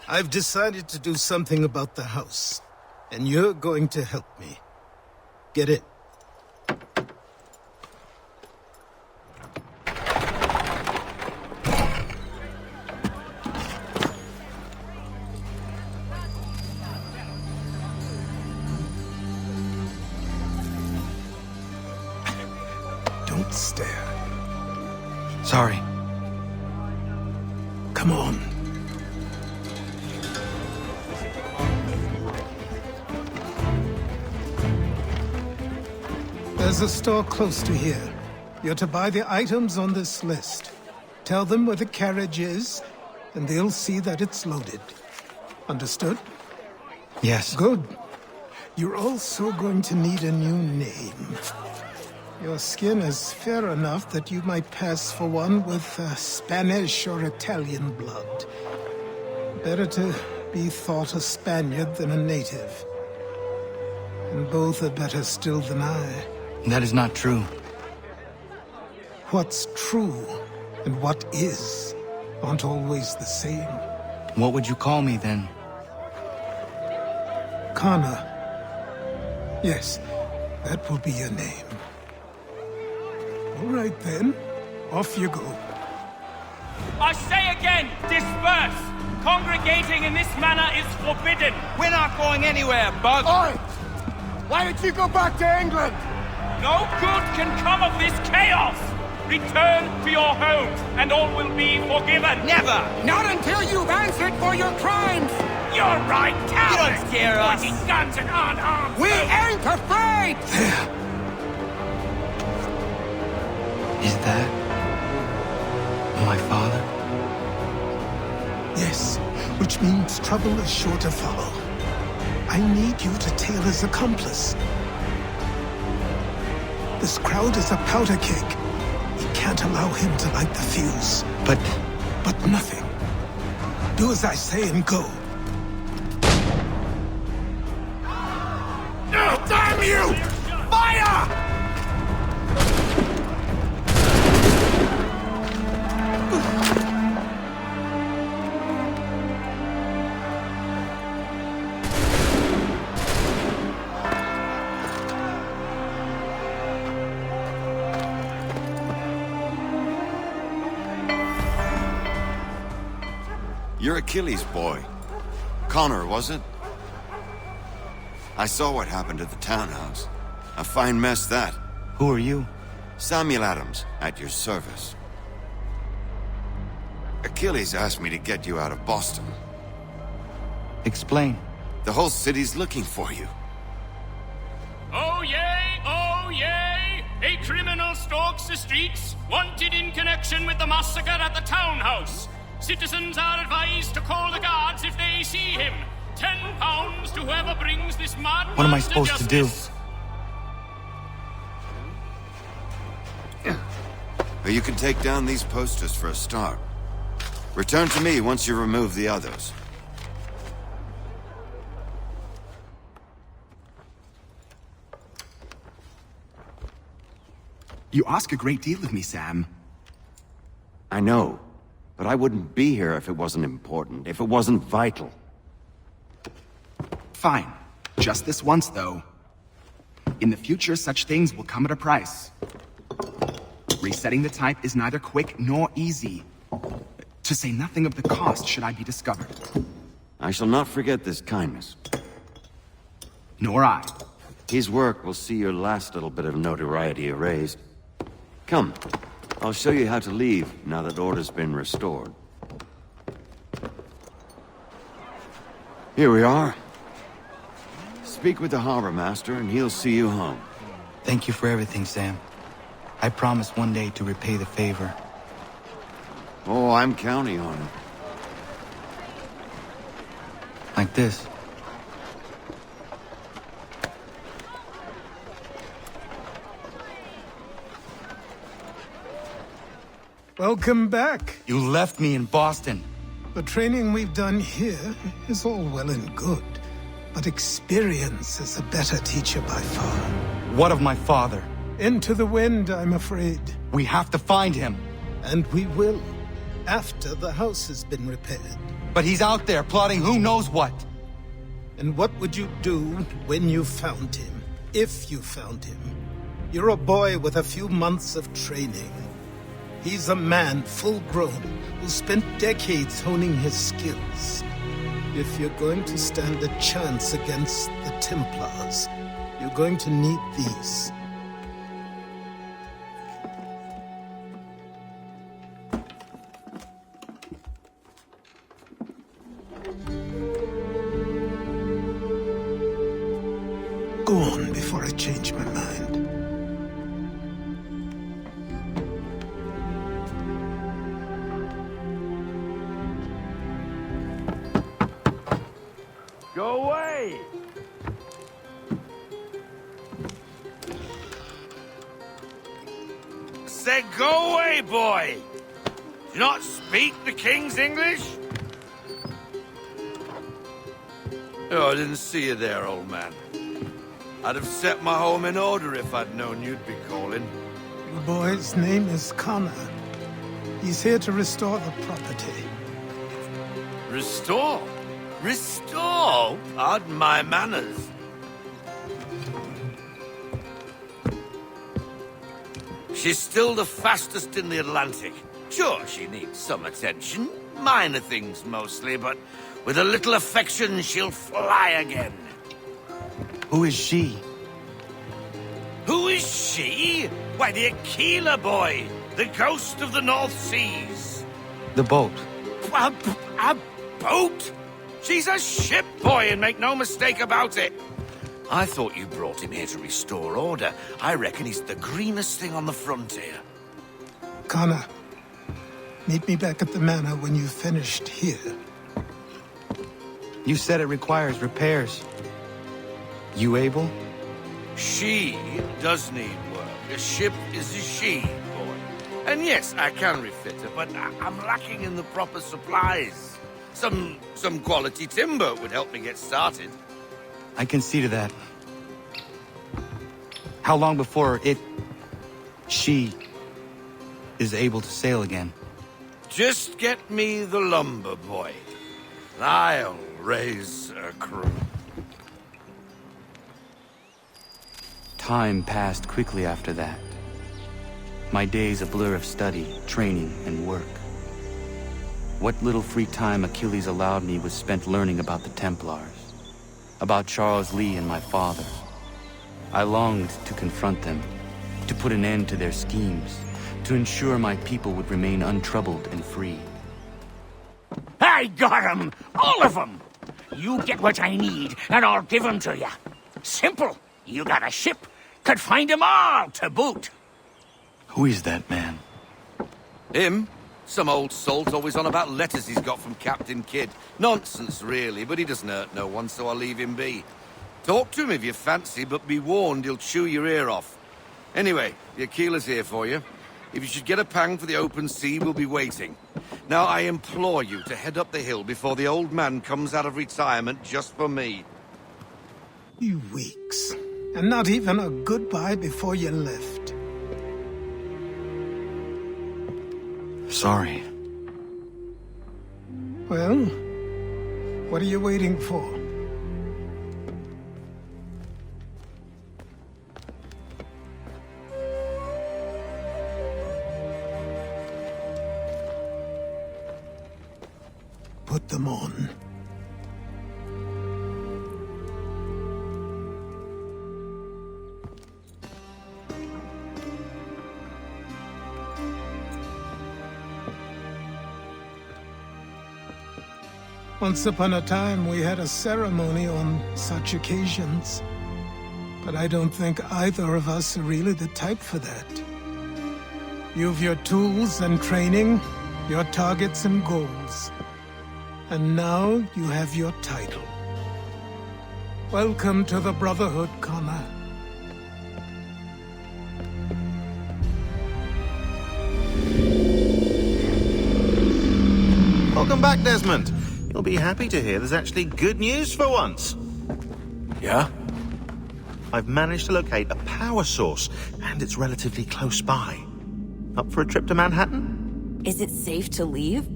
I've decided to do something about the house, and you're going to help me. Get it? Don't stare. Sorry. Come on. There's a store close to here. You're to buy the items on this list. Tell them where the carriage is, and they'll see that it's loaded. Understood? Yes. Good. You're also going to need a new name. Your skin is fair enough that you might pass for one with Spanish or Italian blood. Better to be thought a Spaniard than a native. And both are better still than I. That is not true. What's true and what is aren't always the same. What would you call me then? Connor. Yes, that will be your name. All right then, off you go. I say again, disperse! Congregating in this manner is forbidden! We're not going anywhere, Bug! Oi! Why did you go back to England? No good can come of this chaos! Return to your homes, and all will be forgiven! Never! Not until you've answered for your crimes! You're right, cowards! You don't scare us! Pointing guns and unarmed! We ain't afraid! There! Is that my father? Yes, which means trouble is sure to follow. I need you to tail his accomplice. This crowd is a powder keg. We can't allow him to light the fuse. But nothing. Do as I say and go. Oh, damn you! Fire! You're Achilles' boy. Connor, was it? I saw what happened at the townhouse. A fine mess, that. Who are you? Samuel Adams, at your service. Achilles asked me to get you out of Boston. Explain. The whole city's looking for you. Oh yay, oh yay! A criminal stalks the streets, wanted in connection with the massacre at the townhouse. Citizens are advised to call the guards if they see him. £10 to whoever brings this madman. What am I supposed to do? Or you can take down these posters for a start. Return to me once you remove the others. You ask a great deal of me, Sam. I know, but I wouldn't be here if it wasn't important, if it wasn't vital. Fine. Just this once, though. In the future, such things will come at a price. Resetting the type is neither quick nor easy. To say nothing of the cost should I be discovered. I shall not forget this kindness. Nor I. His work will see your last little bit of notoriety erased. Come, I'll show you how to leave now that order's been restored. Here we are. Speak with the harbor master and he'll see you home. Thank you for everything, Sam. I promise one day to repay the favor. Oh, I'm counting on it. Like this. Welcome back. You left me in Boston. The training we've done here is all well and good, but experience is a better teacher by far. What of my father? Into the wind, I'm afraid. We have to find him. And we will, after the house has been repaired. But he's out there plotting who knows what. And what would you do when you found him? If you found him? You're a boy with a few months of training. He's a man, full-grown, who spent decades honing his skills. If you're going to stand a chance against the Templars, you're going to need these. Go on before I change my mind. Go away! Said go away, boy! Do you not speak the King's English? Oh, I didn't see you there, old man. I'd have set my home in order if I'd known you'd be calling. The boy's name is Connor. He's here to restore the property. Restore? Restore? Pardon my manners. She's still the fastest in the Atlantic. Sure, she needs some attention. Minor things mostly, but with a little affection, she'll fly again. Who is she? Who is she? Why, the Aquila boy, the ghost of the North Seas. The boat. A boat? She's a ship boy, and make no mistake about it. I thought you brought him here to restore order. I reckon he's the greenest thing on the frontier. Connor, meet me back at the manor when you've finished here. You said it requires repairs. You able? She does need work. A ship is a she, boy. And yes, I can refit her, but I'm lacking in the proper supplies. Some quality timber would help me get started. I can see to that. How long before she is able to sail again? Just get me the lumber, boy. I'll raise a crew. Time passed quickly after that. My days a blur of study, training, and work. What little free time Achilles allowed me was spent learning about the Templars, about Charles Lee and my father. I longed to confront them, to put an end to their schemes, to ensure my people would remain untroubled and free. I got 'em! All of 'em! You get what I need, and I'll give 'em to you. Simple. You got a ship, could find 'em all to boot. Who is that man? Him? Some old salt always on about letters he's got from Captain Kidd. Nonsense, really, but he doesn't hurt no one, so I'll leave him be. Talk to him if you fancy, but be warned he'll chew your ear off. Anyway, the Aquila's here for you. If you should get a pang for the open sea, we'll be waiting. Now, I implore you to head up the hill before the old man comes out of retirement just for me. You weeks. And not even a goodbye before you left. Sorry. Well, what are you waiting for? Put them on. Once upon a time, we had a ceremony on such occasions. But I don't think either of us are really the type for that. You've your tools and training, your targets and goals. And now you have your title. Welcome to the Brotherhood, Connor. Welcome back, Desmond. You'll be happy to hear there's actually good news for once. Yeah? I've managed to locate a power source, and it's relatively close by. Up for a trip to Manhattan? Is it safe to leave?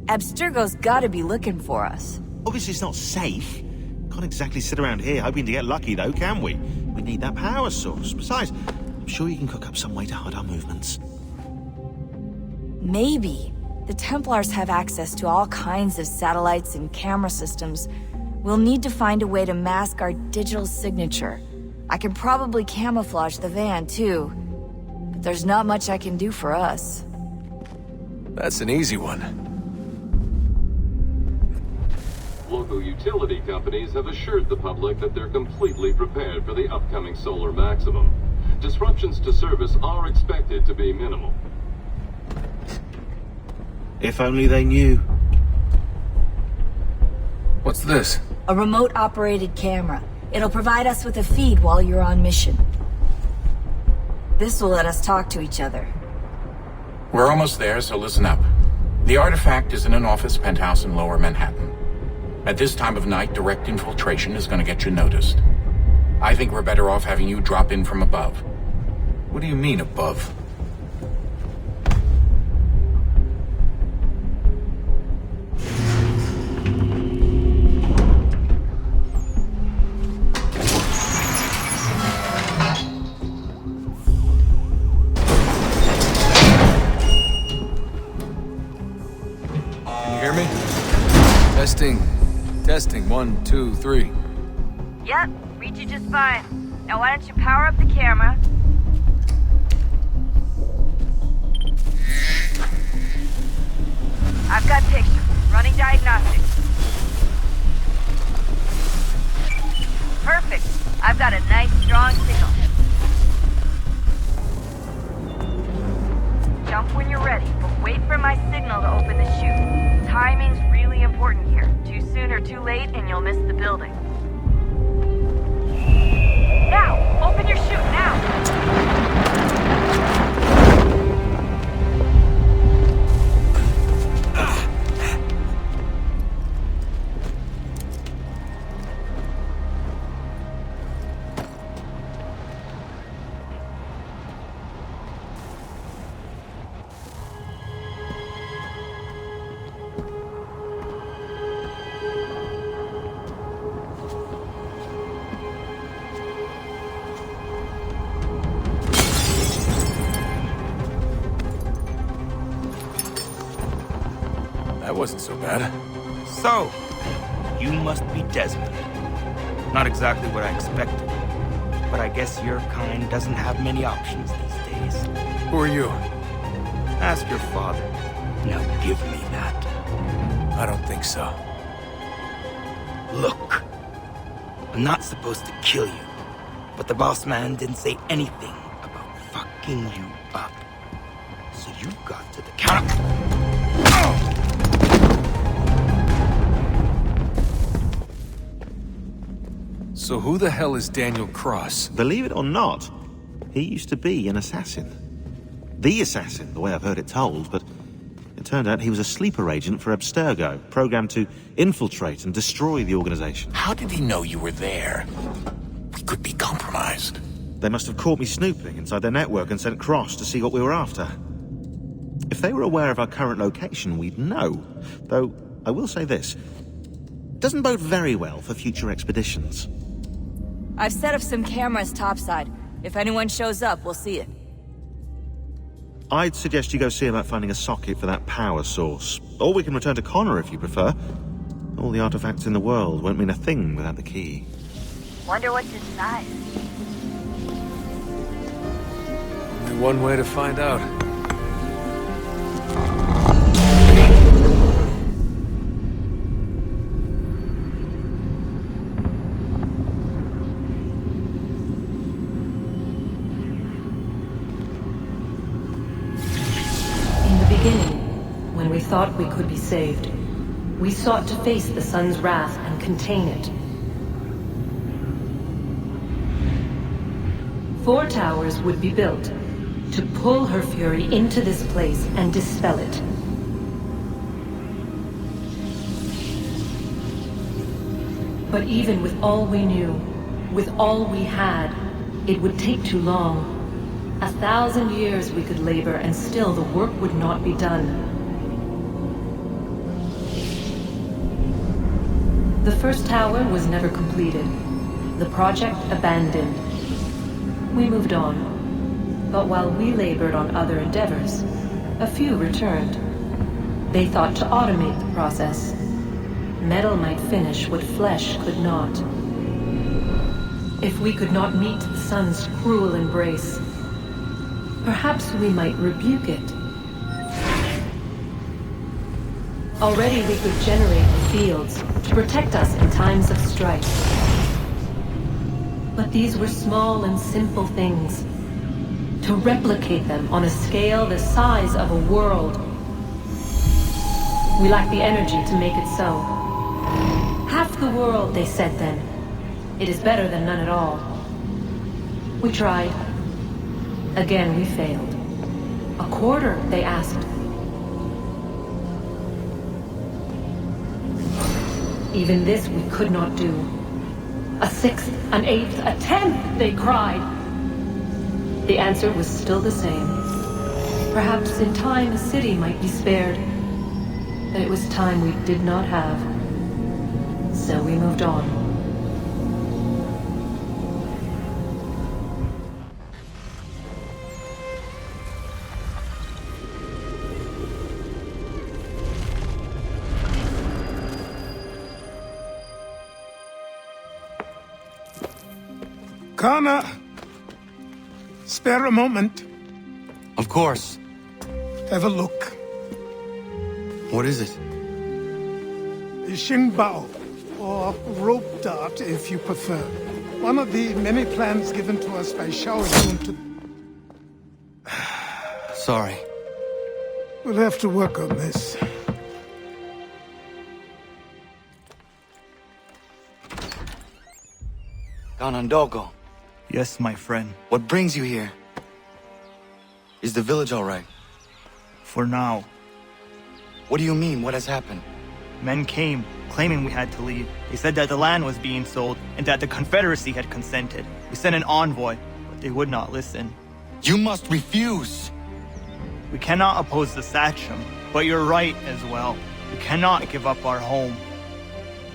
Abstergo's gotta be looking for us. Obviously it's not safe. Can't exactly sit around here hoping to get lucky, though, can we? We need that power source. Besides, I'm sure you can cook up some way to hide our movements. Maybe. The Templars have access to all kinds of satellites and camera systems. We'll need to find a way to mask our digital signature. I can probably camouflage the van, too. But there's not much I can do for us. That's an easy one. Local utility companies have assured the public that they're completely prepared for the upcoming solar maximum. Disruptions to service are expected to be minimal. If only they knew. What's this? A remote-operated camera. It'll provide us with a feed while you're on mission. This will let us talk to each other. We're almost there, so listen up. The artifact is in an office penthouse in Lower Manhattan. At this time of night, direct infiltration is going to get you noticed. I think we're better off having you drop in from above. What do you mean, above? Testing, 1, 2, 3. Yep, read you just fine. Now why don't you power up the camera? I've got pictures. Running diagnostics. Perfect. I've got a nice, strong signal. Jump when you're ready, but wait for my signal to open the chute. Timing's really important here. Too soon or too late, and you'll miss the building. Now! Open your chute, now! That wasn't so bad. So, you must be Desmond. Not exactly what I expected. But I guess your kind doesn't have many options these days. Who are you? Ask your father. Now give me that. I don't think so. Look. I'm not supposed to kill you. But the boss man didn't say anything about fucking you up. So you got to the counter. So who the hell is Daniel Cross? Believe it or not, he used to be an assassin. the assassin, the way I've heard it told, but it turned out he was a sleeper agent for Abstergo, programmed to infiltrate and destroy the organization. How did he know you were there? We could be compromised. They must have caught me snooping inside their network and sent Cross to see what we were after. If they were aware of our current location, we'd know. Though, I will say this. Doesn't bode very well for future expeditions. I've set up some cameras topside. If anyone shows up, we'll see it. I'd suggest you go see about finding a socket for that power source. Or we can return to Connor if you prefer. All the artifacts in the world won't mean a thing without the key. Wonder what's inside. Only one way to find out. When we thought we could be saved, we sought to face the sun's wrath and contain it. 4 towers would be built to pull her fury into this place and dispel it. But even with all we knew, with all we had, it would take too long. 1,000 years we could labor and still the work would not be done. The first tower was never completed. The project abandoned. We moved on. But while we labored on other endeavors, a few returned. They thought to automate the process. Metal might finish what flesh could not. If we could not meet the sun's cruel embrace, perhaps we might rebuke it. Already we could generate the fields to protect us in times of strife. But these were small and simple things. To replicate them on a scale the size of a world. We lack the energy to make it so. Half the world, they said then. It is better than none at all. We tried. Again, we failed. A quarter, they asked. Even this we could not do. A 6th, an 8th, a 10th, they cried. The answer was still the same. Perhaps in time a city might be spared. But it was time we did not have. So we moved on. Connor! Spare a moment. Of course. Have a look. What is it? The Xingbao, or rope dart if you prefer. One of the many plans given to us by Qreasion to... Sorry. We'll have to work on this. Ganondogo. Yes, my friend. What brings you here? Is the village all right? For now. What do you mean? What has happened? Men came, claiming we had to leave. They said that the land was being sold, and that the Confederacy had consented. We sent an envoy, but they would not listen. You must refuse! We cannot oppose the Sachem, but you're right as well. We cannot give up our home.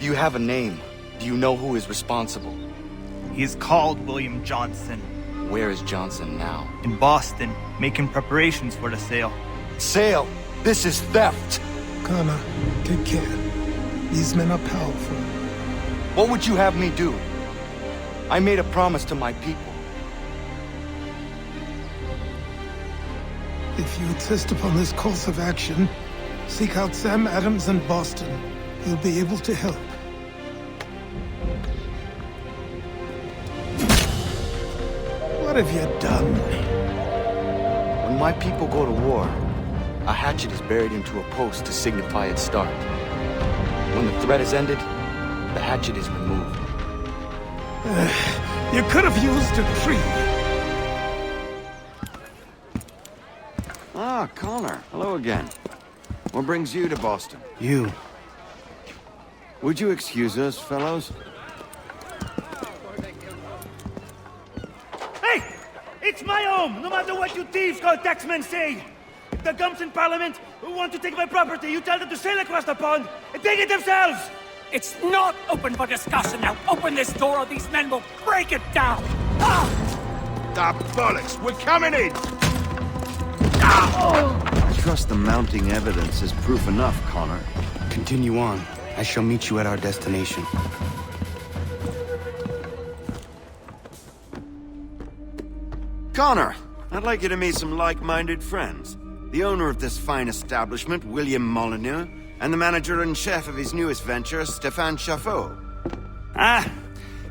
Do you have a name? Do you know who is responsible? He is called William Johnson. Where is Johnson now? In Boston, making preparations for the sale. Sale? This is theft! Connor, take care. These men are powerful. What would you have me do? I made a promise to my people. If you insist upon this course of action, seek out Sam Adams in Boston. He'll be able to help. What have you done? When my people go to war, a hatchet is buried into a post to signify its start. When the threat is ended, the hatchet is removed. You could have used a tree. Ah, Connor. Hello again. What brings you to Boston? You. Would you excuse us, fellows? Hey! It's my home, no matter what you thieves called taxmen say! If the gumps in Parliament who want to take my property, you tell them to sail across the pond and take it themselves! It's not open for discussion now. Open this door or these men will break it down. Ah! Ah, bollocks! We're coming in! I trust the mounting evidence is proof enough, Connor. Continue on. I shall meet you at our destination. Connor, I'd like you to meet some like-minded friends. The owner of this fine establishment, William Molyneux, and the manager and chef of his newest venture, Stéphane Chaffeau. Ah,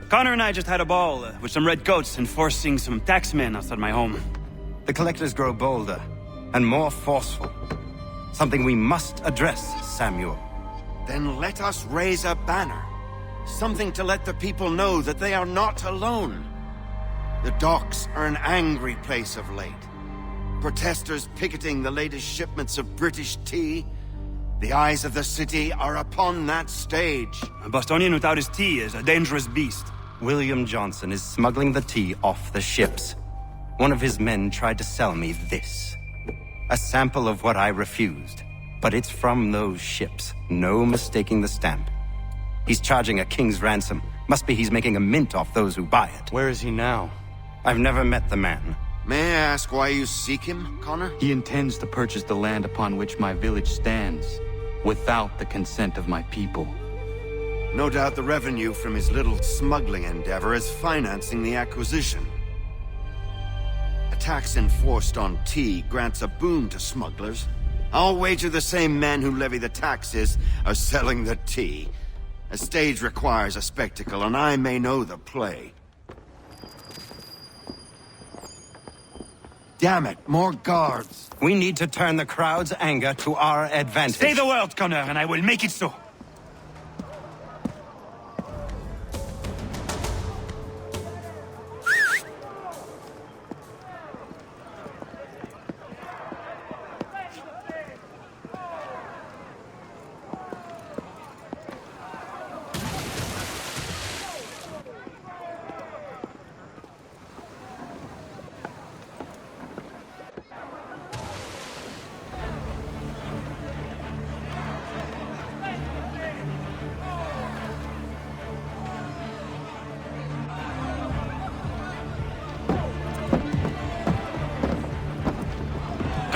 Connor and I just had a ball with some redcoats enforcing some taxmen outside my home. The collectors grow bolder and more forceful. Something we must address, Samuel. Then let us raise a banner. Something to let the people know that they are not alone. The docks are an angry place of late. Protesters picketing the latest shipments of British tea. The eyes of the city are upon that stage. A Bostonian without his tea is a dangerous beast. William Johnson is smuggling the tea off the ships. One of his men tried to sell me this. A sample of what I refused. But it's from those ships. No mistaking the stamp. He's charging a king's ransom. Must be he's making a mint off those who buy it. Where is he now? I've never met the man. May I ask why you seek him, Connor? He intends to purchase the land upon which my village stands, without the consent of my people. No doubt the revenue from his little smuggling endeavor is financing the acquisition. A tax enforced on tea grants a boon to smugglers. I'll wager the same men who levy the taxes are selling the tea. A stage requires a spectacle, and I may know the play. Damn it, more guards. We need to turn the crowd's anger to our advantage. Say the word, Connor, and I will make it so.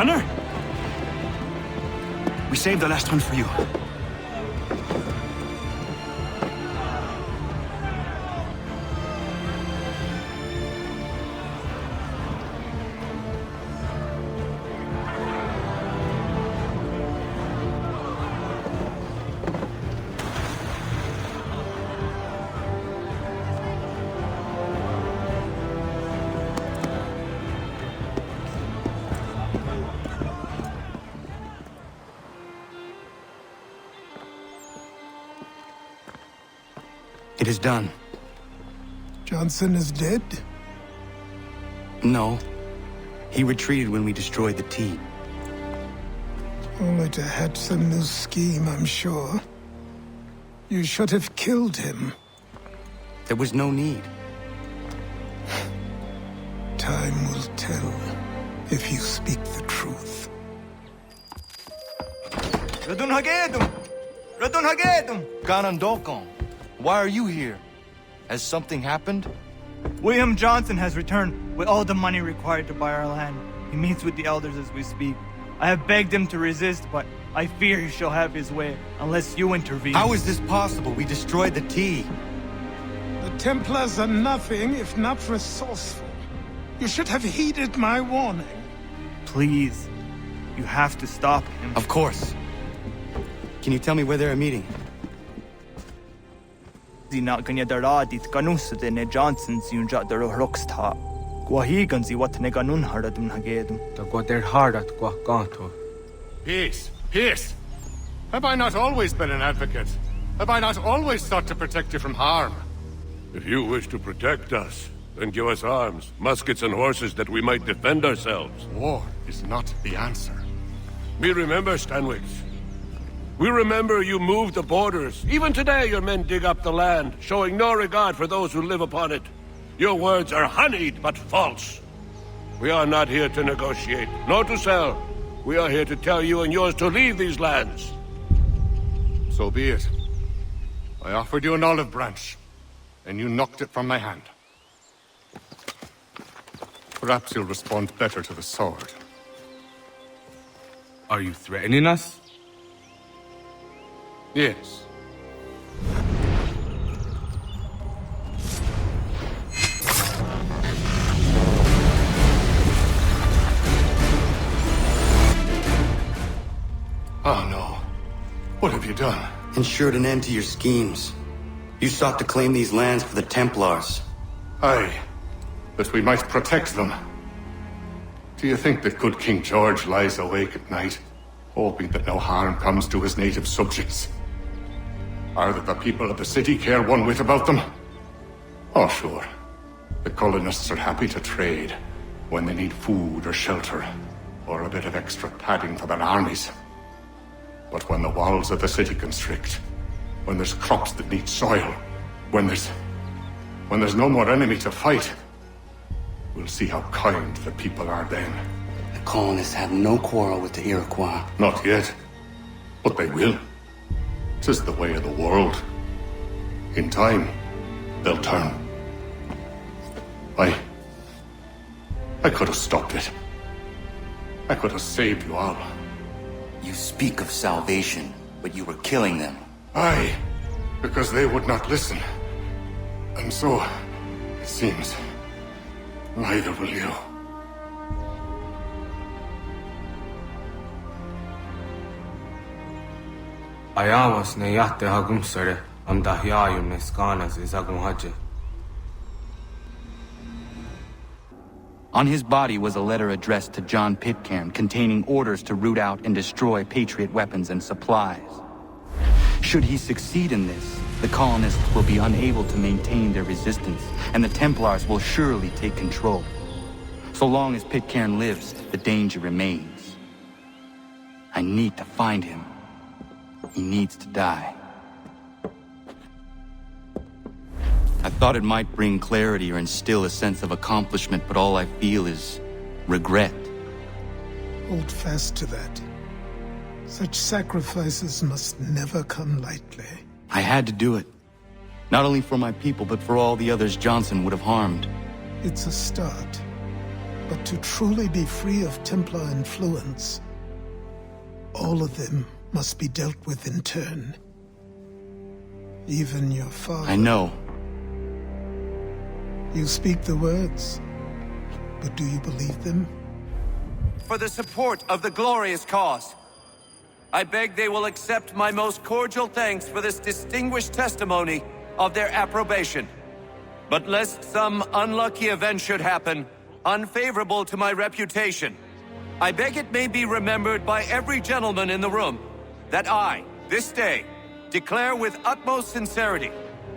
Connor? We saved the last one for you. It is done. Johnson is dead? No. He retreated when we destroyed the tea. Only to hatch some new scheme, I'm sure. You should have killed him. There was no need. Time will tell if you speak the truth. Ganondokon, why are you here? Has something happened? William Johnson has returned with all the money required to buy our land. He meets with the elders as we speak. I have begged him to resist, but I fear he shall have his way unless you intervene. How is this possible? We destroyed the tea. The Templars are nothing if not resourceful. You should have heeded my warning. Please, you have to stop him. Of course. Can you tell me where they're meeting? Johnson's Peace, peace. Have I not always been an advocate? Have I not always sought to protect you from harm? If you wish to protect us, Then give us arms, muskets and horses that we might defend ourselves. War is not the answer. We remember, Stanwix. We remember you moved the borders. Even today your men dig up the land, showing no regard for those who live upon it. Your words are honeyed, but false. We are not here to negotiate, nor to sell. We are here to tell you and yours to leave these lands. So be it. I offered you an olive branch, and you knocked it from my hand. Perhaps you'll respond better to the sword. Are you threatening us? Yes. Oh no. What have you done? Ensured an end to your schemes. You sought to claim these lands for the Templars. Aye, that we might protect them. Do you think that good King George lies awake at night, hoping that no harm comes to his native subjects? Or that the people of the city care one whit about them? Oh, sure. The colonists are happy to trade when they need food or shelter, or a bit of extra padding for their armies. But when the walls of the city constrict, when there's crops that need soil, when there's no more enemy to fight, we'll see how kind the people are then. The colonists have no quarrel with the Iroquois. Not yet, but they will. 'Tis the way of the world. In time, they'll turn. I could have stopped it. I could have saved you all. You speak of salvation, but you were killing them. Aye, because they would not listen. And so, it seems, neither will you. Ayawas na yate hagum sare am dahyayu neskanas izagum haje. On his body was a letter addressed to John Pitcairn containing orders to root out and destroy Patriot weapons and supplies. Should he succeed in this, the colonists will be unable to maintain their resistance, and the Templars will surely take control. So long as Pitcairn lives, the danger remains. I need to find him. He needs to die. I thought it might bring clarity or instill a sense of accomplishment, but all I feel is regret. Hold fast to that. Such sacrifices must never come lightly. I had to do it. Not only for my people, but for all the others Johnson would have harmed. It's a start. But to truly be free of Templar influence, all of them must be dealt with in turn. Even your father. I know. You speak the words, but do you believe them? For the support of the glorious cause, I beg they will accept my most cordial thanks for this distinguished testimony of their approbation. But lest some unlucky event should happen, unfavorable to my reputation, I beg it may be remembered by every gentleman in the room that I, this day, declare with utmost sincerity,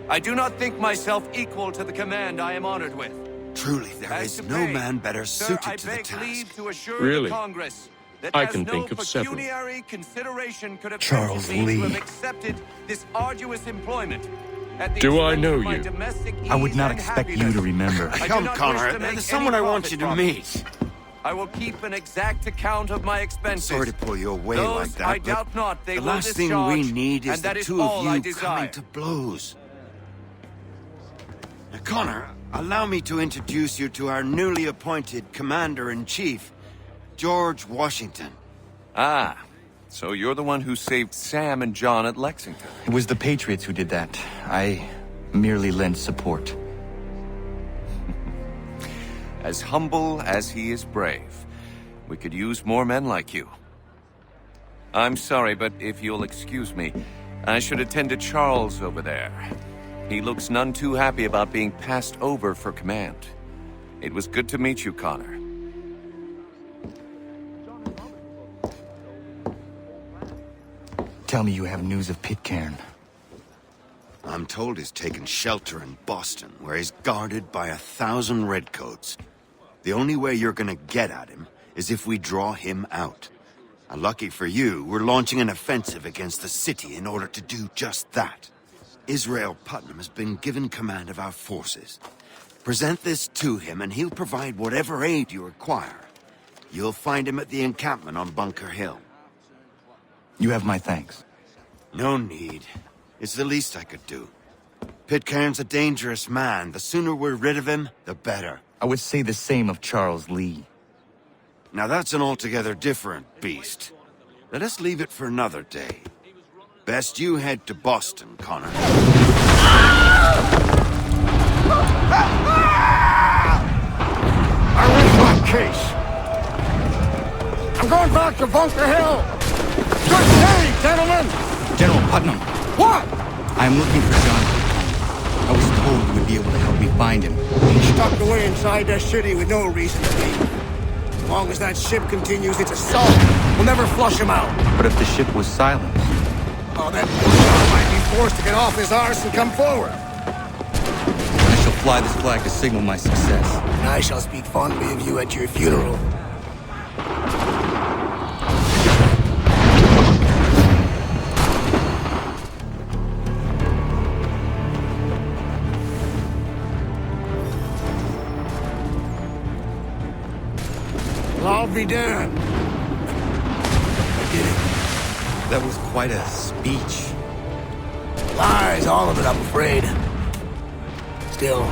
I do not think myself equal to the command I am honored with. Truly, there is no man better suited to the task. Really? I can think of several. Charles Lee. Accepted this arduous employment. Do I know you? I would not expect you to remember. Come, Connor, there's someone I want you to meet. I will keep an exact account of my expenses. Sorry to pull you away like that, I but doubt not they the will last thing discharge, we need is and that the is two all I of you desire. coming to blows. Now, Connor, allow me to introduce you to our newly appointed Commander-in-Chief, George Washington. Ah, so you're the one who saved Sam and John at Lexington. It was the Patriots who did that. I merely lent support. As humble as he is brave. We could use more men like you. I'm sorry, but if you'll excuse me, I should attend to Charles over there. He looks none too happy about being passed over for command. It was good to meet you, Connor. Tell me you have news of Pitcairn. I'm told he's taken shelter in Boston, where he's guarded by 1,000 redcoats. The only way you're gonna get at him is if we draw him out. And lucky for you, we're launching an offensive against the city in order to do just that. Israel Putnam has been given command of our forces. Present this to him and he'll provide whatever aid you require. You'll find him at the encampment on Bunker Hill. You have my thanks. No need. It's the least I could do. Pitcairn's a dangerous man. The sooner we're rid of him, the better. I would say the same of Charles Lee. Now that's an altogether different beast. Let us leave it for another day. Best you head to Boston, Connor. I rest my case. I'm going back to Bunker Hill. Good day, gentlemen! General Putnam. What? I am looking for John Pitcairn. I was told you would be able to help me find him. He's stuck away inside that city with no reason to be. As long as that ship continues its assault, we'll never flush him out. But if the ship was silenced? Oh, that John might be forced to get off his arse and come forward. I shall fly this flag to signal my success. And I shall speak fondly of you at your funeral. I'll be damned. I did it. That was quite a speech. Lies, all of it, I'm afraid. Still,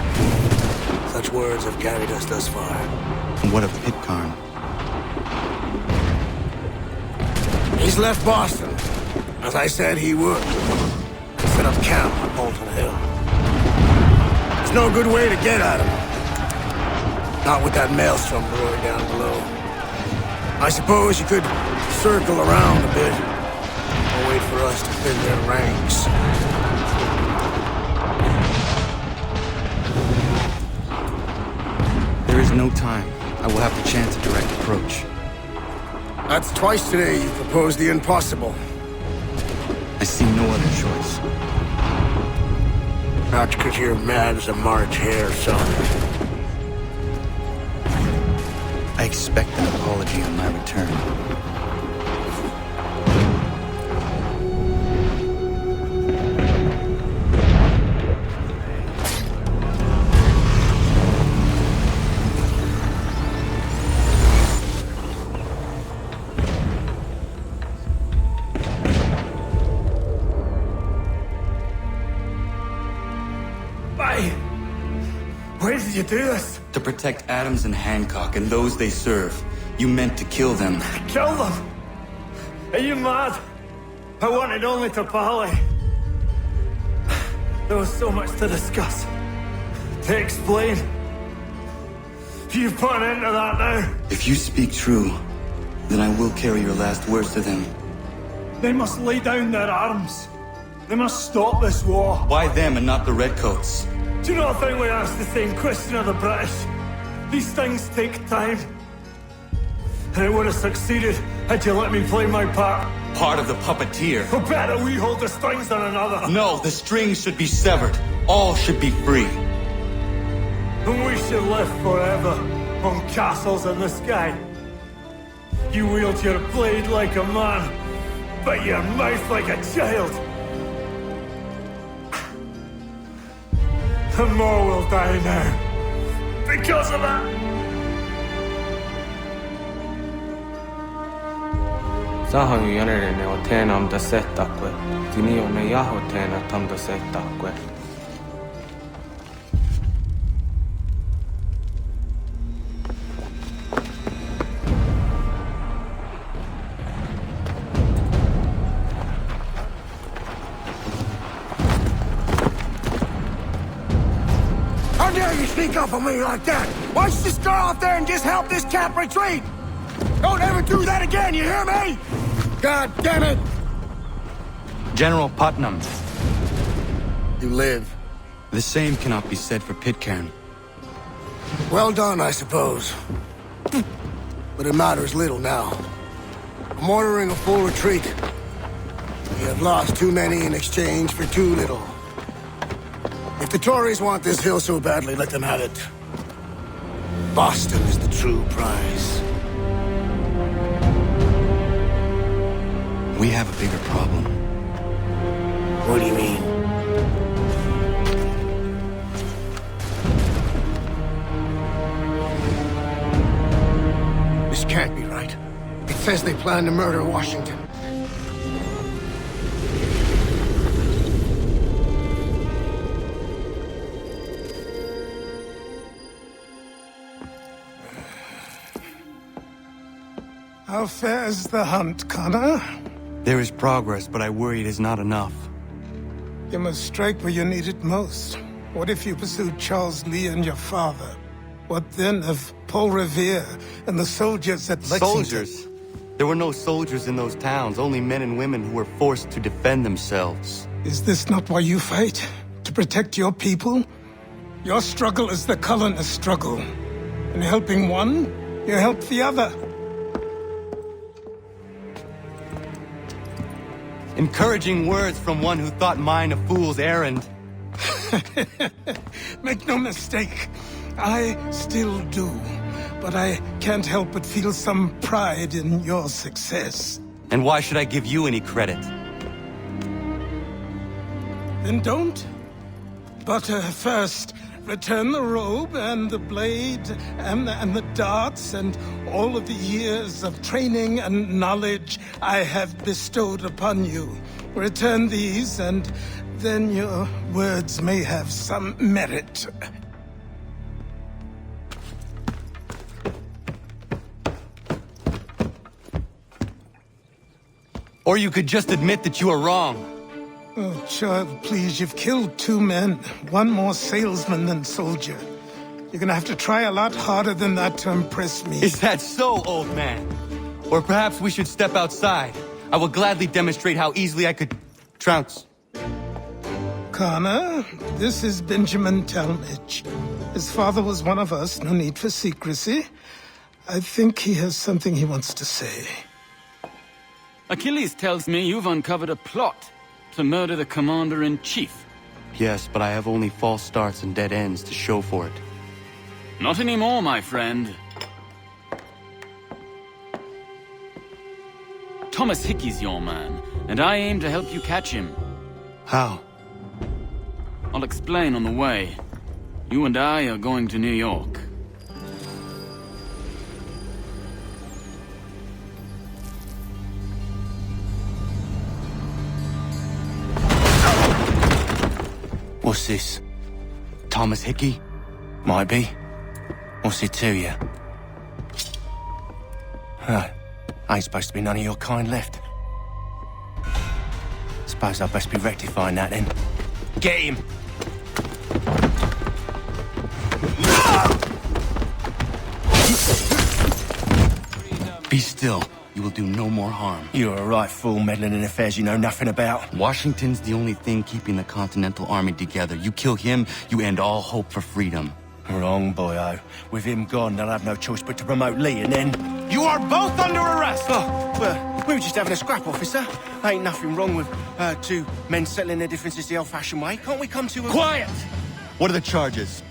such words have carried us thus far. And what of Pitcairn? He's left Boston, as I said he would, and set up camp on Bolton Hill. There's no good way to get at him. Not with that maelstrom brewing down below. I suppose you could circle around a bit, or wait for us to thin their ranks. There is no time. I will have to chance a direct approach. That's twice today you proposed the impossible. I see no other choice. Not because you're mad as a March hare, son. I expect an apology on my return. Why did you do this? To protect Adams and Hancock and those they serve. You meant to kill them. Kill them? Are you mad? I wanted only to parley. There was so much to discuss, to explain. You've put an end to that now. If you speak true, then I will carry your last words to them. They must lay down their arms. They must stop this war. Why them and not the Redcoats? Do you not think we asked the same question of the British? These things take time. And it would have succeeded had you let me play my part. Part of the puppeteer. Or better, we hold the strings than another. No, the strings should be severed. All should be free. And we should live forever on castles in the sky. You wield your blade like a man, but your mouth like a child. And more will die now. Because of that. Sahan yanere o tenam da setakwe. Tinio ne yaho tena tam da setakwe. How dare you sneak up on me like that? Why don't you just go out there and just help this camp retreat? Don't ever do that again, you hear me? God damn it! General Putnam. You live. The same cannot be said for Pitcairn. Well done, I suppose. But it matters little now. I'm ordering a full retreat. We have lost too many in exchange for too little. the Tories want this hill so badly, let them have it. Boston is the true prize. We have a bigger problem. What do you mean? This can't be right. It says they plan to murder Washington. How fares the hunt, Connor? There is progress, but I worry it is not enough. You must strike where you need it most. What if you pursued Charles Lee and your father? What then of Paul Revere and the soldiers at Lexington? Soldiers? There were no soldiers in those towns, only men and women who were forced to defend themselves. Is this not why you fight? To protect your people? Your struggle is the colonist struggle. In helping one, you help the other. Encouraging words from one who thought mine a fool's errand. Make no mistake, I still do. But I can't help but feel some pride in your success. And why should I give you any credit? Then don't. But first, return the robe and the blade and the darts and all of the years of training and knowledge I have bestowed upon you. Return these, and then your words may have some merit. Or you could just admit that you are wrong. Oh, child, please, you've killed 2 men. One more salesman than soldier. You're gonna have to try a lot harder than that to impress me. Is that so, old man? Or perhaps we should step outside. I will gladly demonstrate how easily I could trounce. Connor, this is Benjamin Talmadge. His father was one of us, no need for secrecy. I think he has something he wants to say. Achilles tells me you've uncovered a plot to murder the commander-in-chief. Yes, but I have only false starts and dead ends to show for it. Not anymore, my friend. Thomas Hickey's your man, and I aim to help you catch him. How? I'll explain on the way. You and I are going to New York. What's this? Thomas Hickey? Might be. What's it to you? Ain't supposed to be none of your kind left. Suppose I best be rectifying that then. Get him! Be still. You will do no more harm. You're a right fool meddling in affairs you know nothing about. Washington's the only thing keeping the Continental Army together. You kill him, you end all hope for freedom. Wrong, boyo. With him gone, they'll have no choice but to promote Lee, and then... You are both under arrest! Oh, well, we were just having a scrap, officer. Ain't nothing wrong with 2 men settling their differences the old-fashioned way. Can't we come to a... Quiet! What are the charges?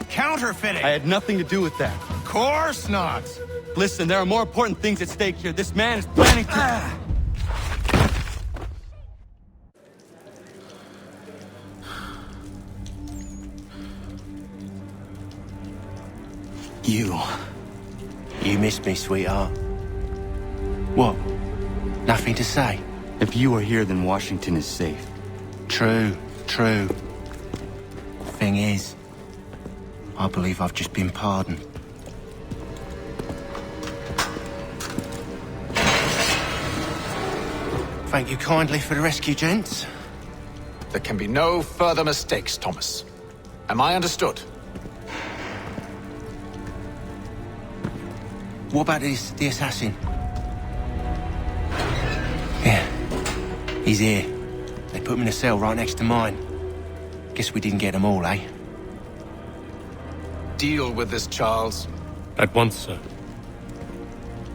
Counterfeiting! I had nothing to do with that. Course not! Listen, there are more important things at stake here. This man is planning to... You missed me, sweetheart. What? Nothing to say? If you are here, then Washington is safe. True. Thing is, I believe I've just been pardoned. Thank you kindly for the rescue, gents. There can be no further mistakes, Thomas. Am I understood? What about the assassin? Yeah, he's here. They put him in a cell right next to mine. Guess we didn't get them all, eh? Deal with this, Charles. At once, sir.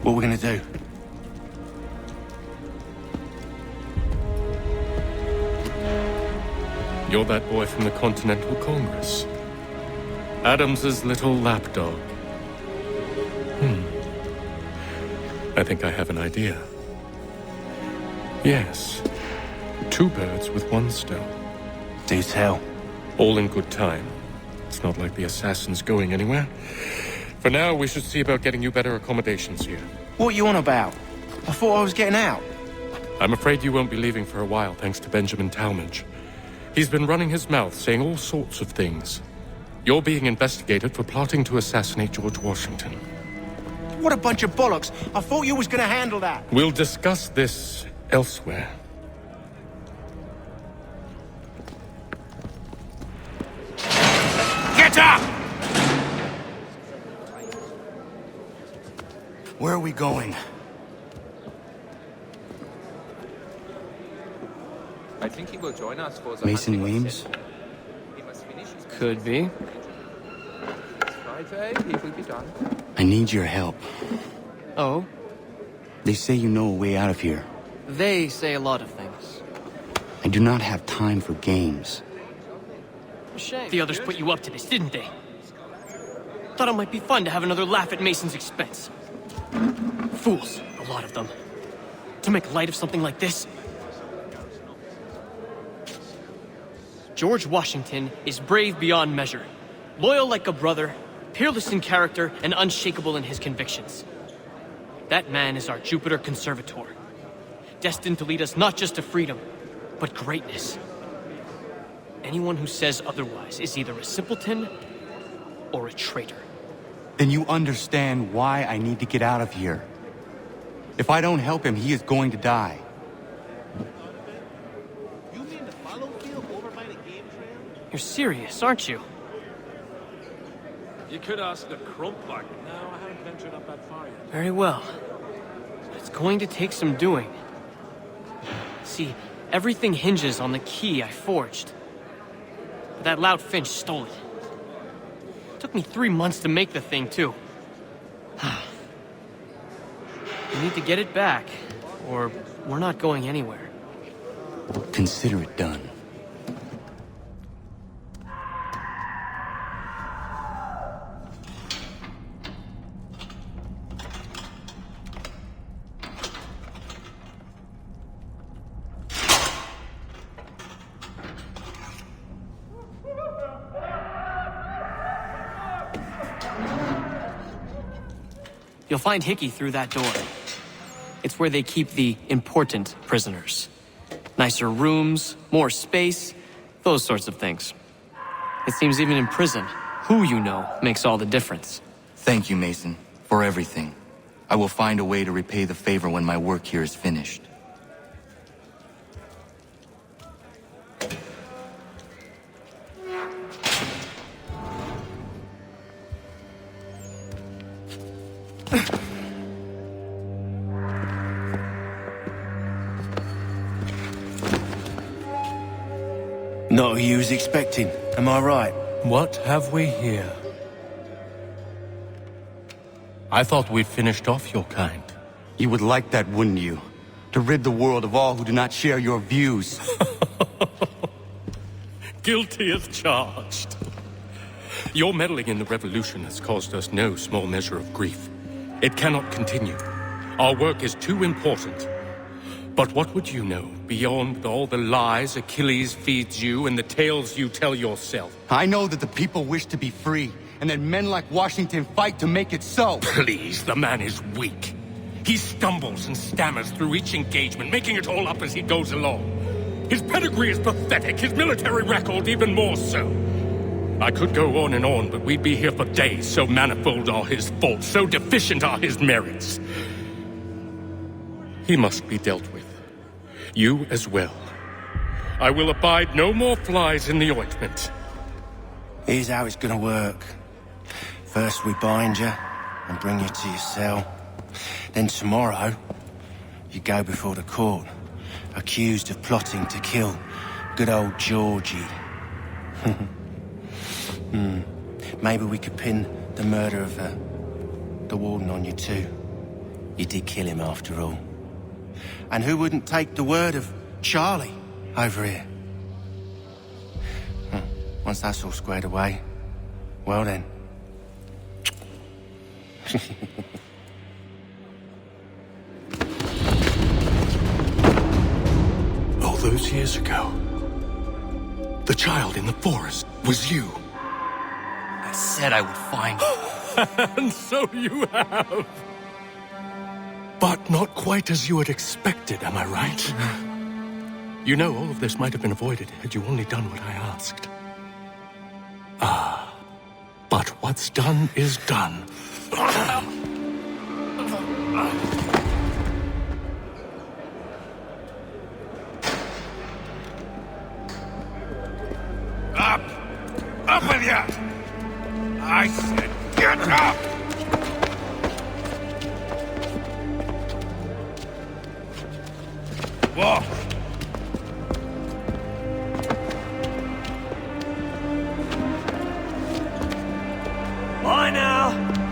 What are we gonna do? You're that boy from the Continental Congress. Adams's little lapdog. I think I have an idea. Yes. 2 birds with 1 stone. Do tell. All in good time. It's not like the assassin's going anywhere. For now, we should see about getting you better accommodations here. What are you on about? I thought I was getting out. I'm afraid you won't be leaving for a while, thanks to Benjamin Talmadge. He's been running his mouth, saying all sorts of things. You're being investigated for plotting to assassinate George Washington. What a bunch of bollocks. I thought you was gonna handle that. We'll discuss this elsewhere. Get up! Where are we going? I think he will join us for the Mason Weems? Could be. Friday, he will be done. I need your help. Oh? They say you know a way out of here. They say a lot of things. I do not have time for games. Shame. The others put you up to this, didn't they? Thought it might be fun to have another laugh at Mason's expense. Fools, a lot of them. To make light of something like this. George Washington is brave beyond measure, loyal like a brother, peerless in character, and unshakable in his convictions. That man is our Jupiter Conservator, destined to lead us not just to freedom, but greatness. Anyone who says otherwise is either a simpleton or a traitor. Then you understand why I need to get out of here. If I don't help him, he is going to die. You're serious, aren't you? You could ask the Crumpler. No, I haven't ventured up that far yet. Very well. It's going to take some doing. See, everything hinges on the key I forged. But that lout Finch stole it. Took me 3 months to make the thing, too. We need to get it back, or we're not going anywhere. Consider it done. You'll find Hickey through that door. It's where they keep the important prisoners. Nicer rooms, more space, those sorts of things. It seems even in prison, who you know makes all the difference. Thank you, Mason, for everything. I will find a way to repay the favor when my work here is finished. Not who you was expecting, am I right? What have we here? I thought we finished off your kind. You would like that, wouldn't you? To rid the world of all who do not share your views. Guilty as charged. Your meddling in the revolution has caused us no small measure of grief. It cannot continue. Our work is too important. But what would you know beyond all the lies Achilles feeds you and the tales you tell yourself? I know that the people wish to be free, and that men like Washington fight to make it so. Please, the man is weak. He stumbles and stammers through each engagement, making it all up as he goes along. His pedigree is pathetic, his military record even more so. I could go on and on, but we'd be here for days, so manifold are his faults, so deficient are his merits. He must be dealt with. You as well. I will abide no more flies in the ointment. Here's how it's gonna work. First we bind you and bring you to your cell. Then tomorrow, you go before the court, accused of plotting to kill good old Georgie. Maybe we could pin the murder of the warden on you too. You did kill him after all. And who wouldn't take the word of Charlie over here? Once that's all squared away, well then. All those years ago, the child in the forest was you. I said I would find you. And so you have. But not quite as you had expected, am I right? You know, all of this might have been avoided had you only done what I asked. But what's done is done. Up! Up with you! I said get up! Walk! Bye now!